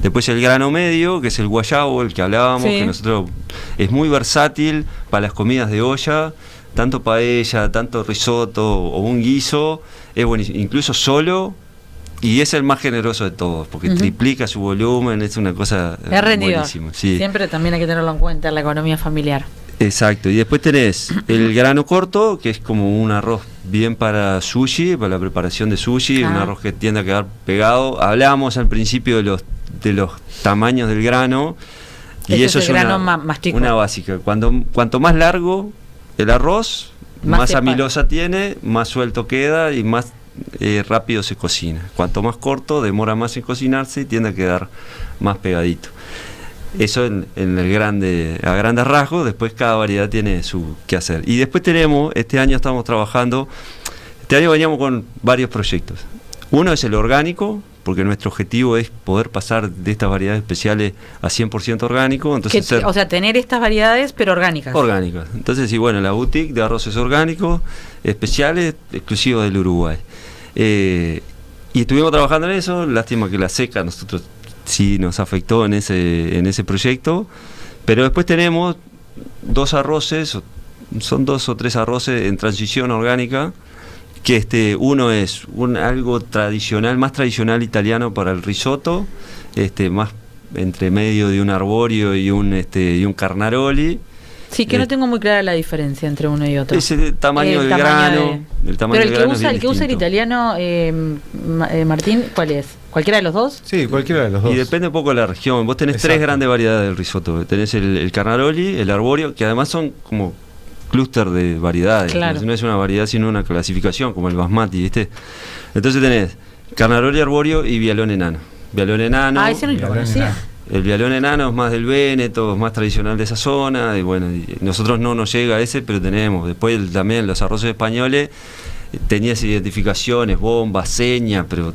Después el grano medio, que es el guayabo, el que hablábamos, sí. Que nosotros es muy versátil para las comidas de olla, tanto paella, tanto risotto o un guiso, es buenísimo, incluso solo, y es el más generoso de todos, porque triplica su volumen, es una cosa buenísima. Sí. Siempre también hay que tenerlo en cuenta en la economía familiar. Exacto, y después tenés el grano corto, que es como un arroz bien para sushi, para la preparación de sushi, un arroz que tiende a quedar pegado. Hablábamos al principio de los tamaños del grano, y eso es más chico. Una básica. Cuanto más largo el arroz, más amilosa tiene, más suelto queda y más rápido se cocina. Cuanto más corto, demora más en cocinarse y tiende a quedar más pegadito. Eso en a grandes rasgos. Después cada variedad tiene su qué hacer. Y después este año estamos trabajando, este año veníamos con varios proyectos. Uno es el orgánico, porque nuestro objetivo es poder pasar de estas variedades especiales a 100% orgánico. Entonces o sea, tener estas variedades, pero orgánicas. Orgánicas. Entonces, sí, bueno, la boutique de arroces orgánicos, especiales, exclusivos del Uruguay. Y estuvimos trabajando en eso, lástima que la seca nosotros sí nos afectó en ese proyecto, pero después tenemos 2 arroces, son 2 o 3 arroces en transición orgánica, que uno es algo tradicional, más tradicional italiano para el risotto, más entre medio de un arborio y un carnaroli. Sí, que no tengo muy clara la diferencia entre uno y otro. Es el tamaño del grano. Pero el que usa el italiano, Martín, ¿cuál es? ¿Cualquiera de los dos? Sí, cualquiera de los dos. Y depende un poco de la región. Vos tenés 3 grandes variedades del risotto. Tenés el carnaroli, el arborio, que además son como clúster de variedades. Claro. No es una variedad, sino una clasificación, como el basmati, ¿viste? Entonces tenés carnaroli, arborio y vialón enano. Vialón enano. Ese no lo conocía. El vialón enano es más del Véneto, es más tradicional de esa zona, y bueno, nosotros no nos llega a ese, pero tenemos. Después también los arroces españoles, tenías identificaciones, bombas, señas, pero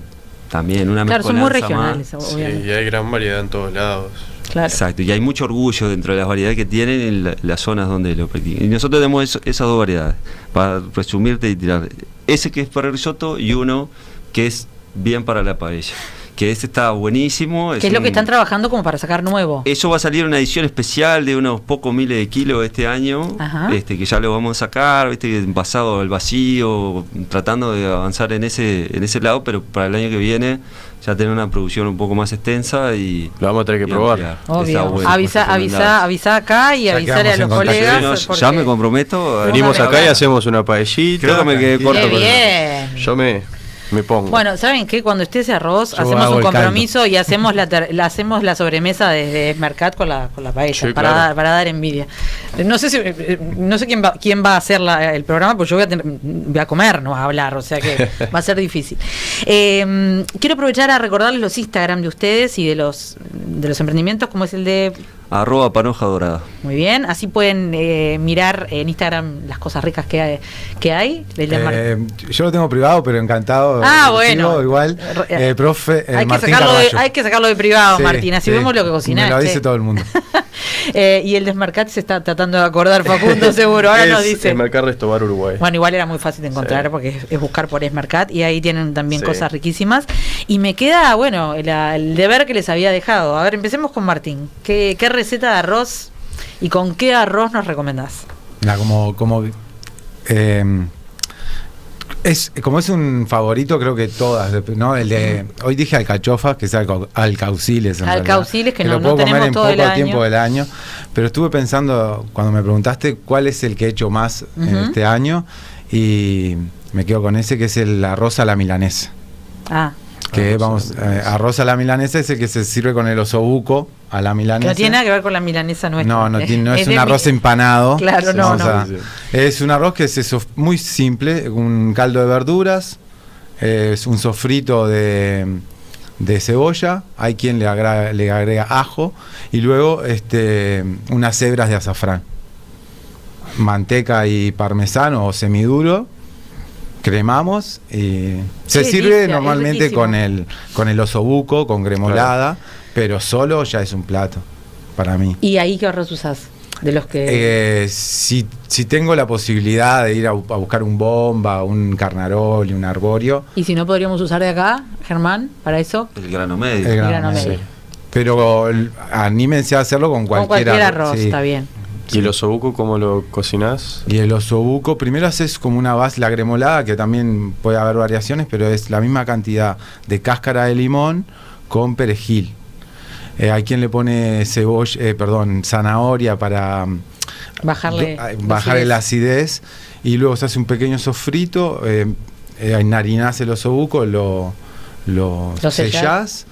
también una mezcolanza. Claro, son muy regionales, obviamente. Sí, y hay gran variedad en todos lados. Claro. Exacto, y hay mucho orgullo dentro de las variedades que tienen en las zonas donde lo practican. Y nosotros tenemos esas 2 variedades, para resumirte y tirar. Ese que es para el risotto y uno que es bien para la paella, que este está buenísimo. ¿Qué es lo que están trabajando como para sacar nuevo? Eso va a salir una edición especial de unos pocos miles de kilos este año, que ya lo vamos a sacar, basado al vacío, tratando de avanzar en ese lado, pero para el año que viene ya tener una producción un poco más extensa y lo vamos a tener que probar. Obvio. Bueno, avisa acá y avisarle a los colegas. Ya me comprometo. Venimos acá y hacemos una paellita. Creo que me quedé corto. Qué bien. Yo me pongo. Bueno, ¿saben qué? Cuando esté ese arroz, hacemos un compromiso y hacemos hacemos la sobremesa desde Mercat con la paella, sí, para dar envidia. No sé quién va a hacer el programa, pues yo voy a comer, no a hablar, o sea que va a ser difícil. Quiero aprovechar a recordarles los Instagram de ustedes y de los emprendimientos, como es el de @panoja dorada. Muy bien, así pueden mirar en Instagram las cosas ricas que hay. Yo lo tengo privado, pero encantado. Bueno. Igual, profe hay que sacarlo de privado, sí, Martín, así vemos lo que cocinaste. Me lo dice todo el mundo. Y el Desmarcat se está tratando de acordar, Facundo, seguro. Ahora nos dice. Desmarcat Restobar Uruguay. Bueno, igual era muy fácil de encontrar porque es buscar por Desmarcat y ahí tienen también cosas riquísimas. Y me queda, bueno, el deber que les había dejado. A ver, empecemos con Martín. ¿Qué receta de arroz y con qué arroz nos recomendás? Como es un favorito, creo que todas, ¿no? Hoy dije alcachofas, que es alcauciles. Alcauciles que no lo puedo tenemos comer en todo poco tiempo del año. Pero estuve pensando, cuando me preguntaste cuál es el que he hecho más en este año, y me quedo con ese, que es el arroz a la milanesa. Arroz a la milanesa es el que se sirve con el osobuco a la milanesa. No tiene nada que ver con la milanesa nuestra. No es un arroz empanado. Claro, no. Es un arroz que es muy simple, un caldo de verduras, es un sofrito de cebolla, hay quien le agrega ajo y luego unas hebras de azafrán, manteca y parmesano o semiduro. Cremamos y se sirve normalmente con el osobuco, con gremolada, pero solo ya es un plato para mí. ¿Y ahí qué arroz usás? De los que si tengo la posibilidad de ir a buscar un bomba, un carnarol y un arborio. ¿Y si no podríamos usar de acá, Germán, para eso? El grano medio. El grano medio. Sí. Pero anímense a hacerlo con cualquier arroz, está bien. ¿Y el osobuco cómo lo cocinás? Y el osobuco, primero haces como una base, la gremolada, que también puede haber variaciones, pero es la misma cantidad de cáscara de limón con perejil. Hay quien le pone zanahoria para bajarle la acidez, y luego se hace un pequeño sofrito, enharinás el osobuco, lo sellás.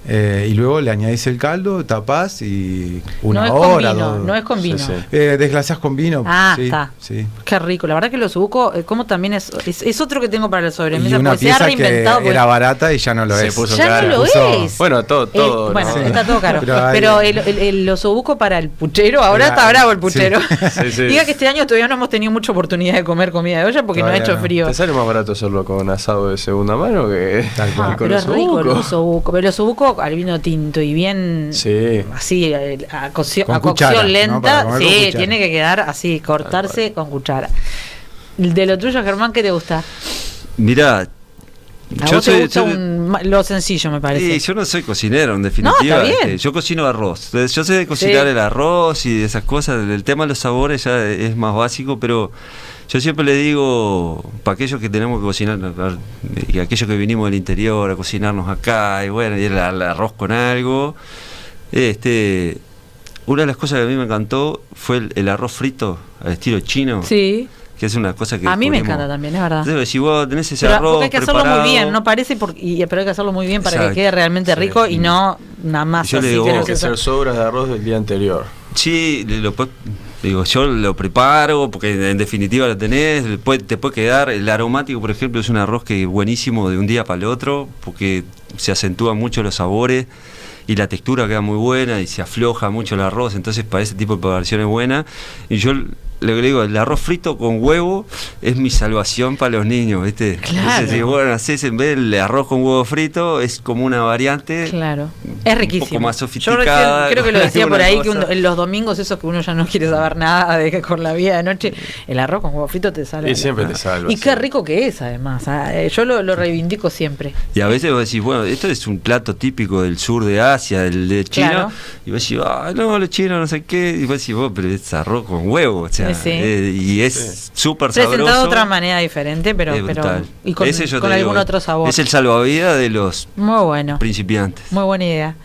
Y luego le añadís el caldo, tapás y una hora. No es con vino. Sí. Desglasás con vino. Está. Sí. Qué rico. La verdad que el osobuco, como también es otro que tengo para la sobremesa. Y una pieza que era barata y ya no lo es. Ya no lo es. Bueno, todo. Bueno, está todo caro. Pero el osobuco para el puchero, ahora está bravo el puchero. Sí. Diga que este año todavía no hemos tenido mucha oportunidad de comer comida de olla porque todavía no ha hecho frío. ¿Te sale más barato hacerlo con asado de segunda mano que con pero es rico el osobuco? Pero el osobuco al vino tinto y bien así a cocción lenta, ¿no? Tiene que quedar así, cortarse con cuchara. De lo tuyo, Germán, ¿qué te gusta? Mirá, te gusta lo sencillo, me parece. Yo no soy cocinero, en definitiva. No, está bien. Yo cocino arroz. Yo sé cocinar el arroz y esas cosas. El tema de los sabores ya es más básico, pero yo siempre le digo, para aquellos que tenemos que cocinar, y aquellos que vinimos del interior a cocinarnos acá, y bueno, y el arroz con algo, una de las cosas que a mí me encantó fue el arroz frito al estilo chino. Sí. Que es una cosa que a mí me encanta también, es verdad. Entonces, si vos tenés ese arroz hay que hacerlo muy bien, no parece, pero hay que hacerlo muy bien para que quede realmente rico y no nada más así. Hay que hacer sobras de arroz del día anterior. Sí, yo lo preparo porque en definitiva lo tenés, te puede quedar. El aromático, por ejemplo, es un arroz que es buenísimo de un día para el otro porque se acentúan mucho los sabores y la textura queda muy buena y se afloja mucho el arroz, entonces para ese tipo de preparación es buena. Y yo le digo, el arroz frito con huevo es mi salvación para los niños, ¿viste? Claro. Entonces, bueno, en vez del arroz con huevo frito, es como una variante. Claro. Es riquísimo. Un poco más sofisticada. Yo creo que lo decía por ahí, que en los domingos, esos que uno ya no quiere saber nada de con la vida de noche, el arroz con huevo frito te salva. Y siempre te salva. Y qué rico que es, además. Yo lo reivindico siempre. Y a veces vos decís, bueno, no, esto es un plato típico del sur de Asia, el de China, Claro. y vos decís, no, los chinos no sé qué, y vos decís, pero es arroz con huevo, o sea, Sí. y es súper sabroso. Presentado de otra manera diferente, pero, Es brutal. y con, Ese yo con te algún digo, otro sabor. es el salvavidas de los Muy bueno. principiantes. Muy buena idea.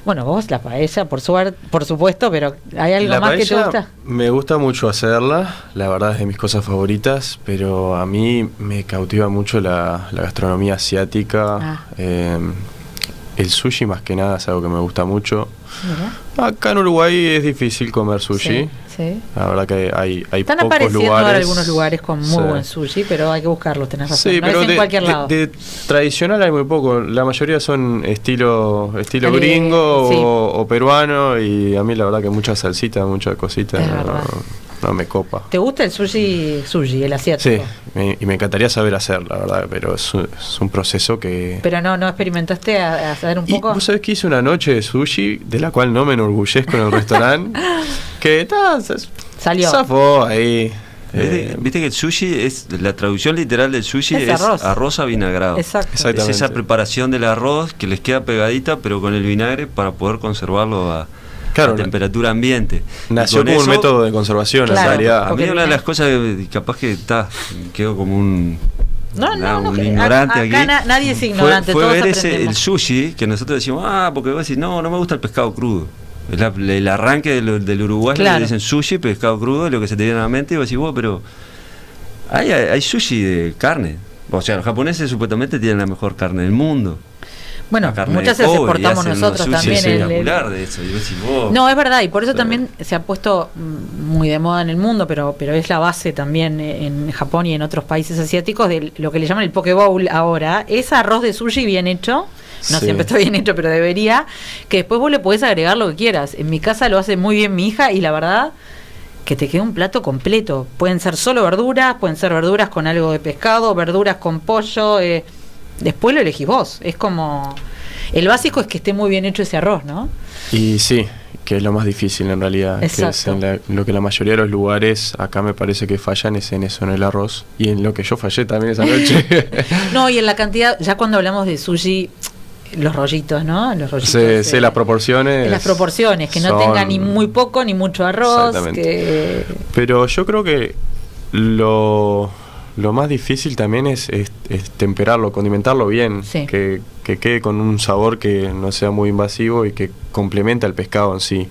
Bueno, vos la paella, por supuesto, pero ¿hay algo La más que te paella gusta? me gusta mucho hacerla, la verdad es de mis cosas favoritas, pero a mí me cautiva mucho la gastronomía asiática. El sushi más que nada es algo que me gusta mucho. Mira. Acá en Uruguay es difícil comer sushi. Sí, sí. La verdad que hay Están pocos apareciendo lugares. ahora algunos lugares con muy Sí. buen sushi, pero hay que buscarlo, tenés razón. Sí, no pero es en cualquier lado. de tradicional hay muy poco. La mayoría son estilo El- gringo sí. o peruano, y a mí la verdad que mucha salsita, mucha cosita Es verdad. no me copa. ¿Te gusta el sushi, el asiático? Sí, y me encantaría saber hacer, la verdad, pero es un proceso que... Pero no experimentaste a hacer un Y poco. vos sabés que hice una noche de sushi, de la cual no me enorgullezco en el restaurante, que Salió. zafó ahí. Viste que el sushi es, la traducción literal del sushi Es es arroz. arroz avinagrado. Exacto. Es Exactamente. esa preparación del arroz que les queda pegadita, pero con el vinagre para poder conservarlo a Claro, temperatura ambiente. Nació Y con como un eso, método de conservación, Claro, en realidad. A porque mí una de viene- las cosas que capaz que quedo como un un que ignorante acá aquí. nadie es ignorante, fue todos ver el aprendemos. sushi, que nosotros decimos, porque vos decís, no me gusta el pescado crudo. El arranque del uruguayo, Claro. le dicen sushi, pescado crudo, es lo que se te viene a la mente, y vos decís, pero hay sushi de carne. O sea, los japoneses supuestamente tienen la mejor carne del mundo. Bueno, La carne muchas de veces Kobe, y exportamos hacen nosotros unos sushi también. espectacular de eso. Y vos decís, No, es verdad, y por eso Sí. también se ha puesto muy de moda en el mundo, pero es la base también en Japón y en otros países asiáticos de lo que le llaman el poke bowl ahora. Es arroz de sushi bien hecho. No Sí. siempre está bien hecho, pero debería. Que después vos le podés agregar lo que quieras. En mi casa lo hace muy bien mi hija y la verdad que te queda un plato completo. Pueden ser solo verduras, pueden ser verduras con algo de pescado, verduras con pollo. Después lo elegís vos. Es como... El básico es que esté muy bien hecho ese arroz, ¿no? Y sí, que es lo más difícil en realidad. Que es Exacto. lo que la mayoría de los lugares acá me parece que fallan es en eso, en el arroz. Y en lo que yo fallé también esa noche. No, y en la cantidad, ya cuando hablamos de sushi, los rollitos, ¿no? Los rollitos. Sé las proporciones. Las proporciones, que no son- tenga ni muy poco ni mucho arroz. Exactamente. Que... Pero yo creo que lo más difícil también es temperarlo, condimentarlo bien, Sí. que quede con un sabor que no sea muy invasivo y que complementa el pescado en sí.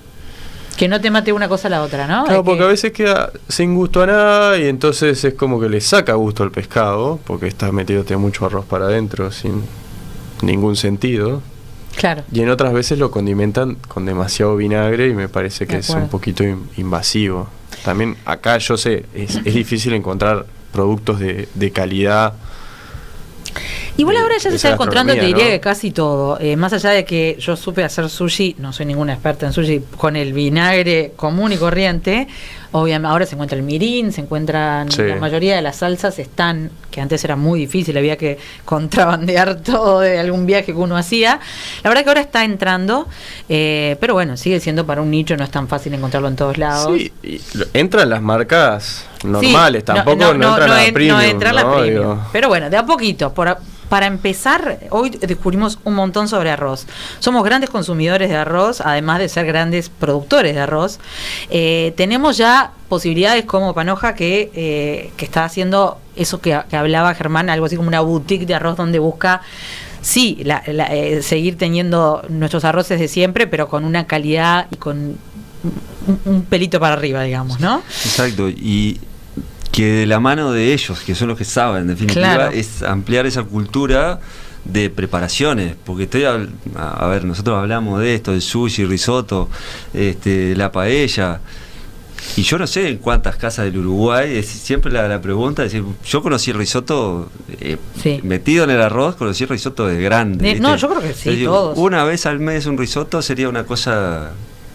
Que no te mate una cosa a la otra, ¿no? Claro, De porque que- a veces queda sin gusto a nada y entonces es como que le saca gusto al pescado, porque estás metiéndote mucho arroz para adentro sin ningún sentido. Claro. Y en otras veces lo condimentan con demasiado vinagre y me parece que De es acuerdo. un poquito invasivo. También acá yo sé, es difícil encontrar productos de calidad. Igual ahora ya se de está esa encontrando, te gastronomía, diría ¿no? que casi todo. Más allá de que yo supe hacer sushi, no soy ninguna experta en sushi, con el vinagre común y corriente. Obviamente, ahora se encuentra el mirin, se encuentran. Sí. La mayoría de las salsas están, que antes era muy difícil, había que contrabandear todo de algún viaje que uno hacía. La verdad que ahora está entrando, pero bueno, sigue siendo para un nicho, no es tan fácil encontrarlo en todos lados. Sí, entran las marcas normales, Sí, tampoco no entran a premium. No entra la ¿no? premium. Digo, Pero bueno, de a poquito. Para empezar, hoy descubrimos un montón sobre arroz. Somos grandes consumidores de arroz, además de ser grandes productores de arroz. Tenemos ya posibilidades como Panoja que está haciendo eso que hablaba Germán, algo así como una boutique de arroz donde busca... Sí, seguir teniendo nuestros arroces de siempre, pero con una calidad y con un pelito para arriba, digamos, ¿no? Exacto, y que de la mano de ellos, que son los que saben, en definitiva, Claro. es ampliar esa cultura de preparaciones, porque a ver, nosotros hablamos de esto, del sushi, risotto, la paella, y yo no sé en cuántas casas del Uruguay, siempre la pregunta, es decir, yo conocí el risotto Sí. metido en el arroz, conocí el risotto de grande. ¿viste? No, yo creo que sí, Es decir, todos. una vez al mes un risotto sería una cosa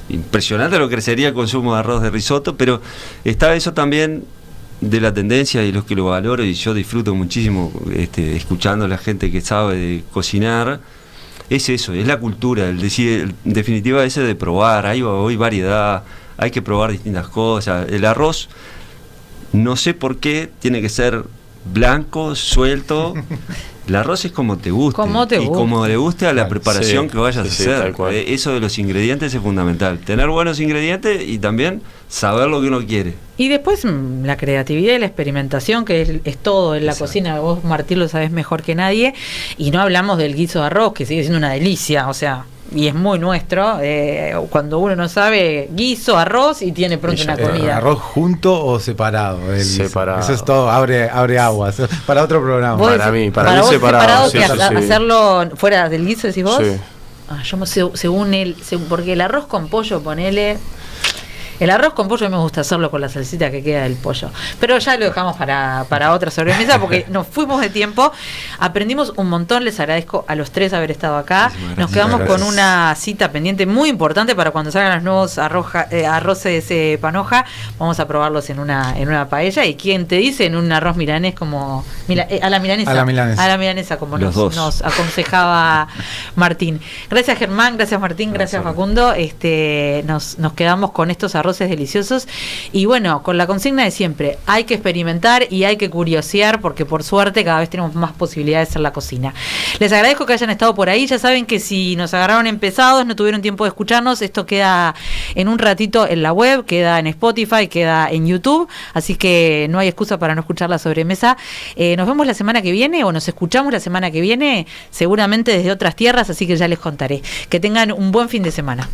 impresionante lo que sería el consumo de arroz de risotto, pero está eso también de la tendencia y los que lo valoro, y yo disfruto muchísimo escuchando a la gente que sabe de cocinar, es eso, es la cultura, el decir, en definitiva ese de probar, hay hoy variedad, hay que probar distintas cosas, el arroz no sé por qué tiene que ser blanco, suelto. El arroz es como te guste. Como te y guste. como le guste a la preparación Sí, que vayas sí, a tal hacer. cual. Eso de los ingredientes es fundamental. Tener buenos ingredientes y también saber lo que uno quiere. Y después la creatividad y la experimentación, que es todo en la Exacto. cocina. Vos, Martín, lo sabés mejor que nadie. Y no hablamos del guiso de arroz, que sigue siendo una delicia, o sea, y es muy nuestro. Cuando uno no sabe, guiso, arroz y tiene pronto Y ya, una comida. ¿Arroz junto o separado? Separado. Eso es todo, abre aguas. Para otro programa. ¿Vos Para decís- mí, para mí vos separado, sí, que sí, sí. hacerlo fuera del guiso, decís vos? Sí. Según porque el arroz con pollo, ponele. El arroz con pollo a mí me gusta hacerlo con la salsita que queda del pollo. Pero ya lo dejamos para otra sobremesa porque nos fuimos de tiempo. Aprendimos un montón. Les agradezco a los tres haber estado acá. Muchísimas Nos gracias. quedamos Gracias. con una cita pendiente muy importante para cuando salgan los nuevos arroces panoja. Vamos a probarlos en una paella. Y quien te dice en un arroz milanés como a la milanesa. A la milanesa. A la milanesa, como Los dos. nos aconsejaba Martín. Gracias, Germán. Gracias, Martín. Gracias, Facundo. Nos quedamos con estos arroces deliciosos y bueno, con la consigna de siempre, hay que experimentar y hay que curiosear porque por suerte cada vez tenemos más posibilidades en la cocina. Les agradezco que hayan estado por ahí. Ya saben que si nos agarraron empezados, no tuvieron tiempo de escucharnos, esto queda en un ratito en la web, queda en Spotify, queda en YouTube, así que no hay excusa para no escuchar la sobremesa. Nos vemos la semana que viene o nos escuchamos la semana que viene, seguramente desde otras tierras, así que ya les contaré. Que tengan un buen fin de semana.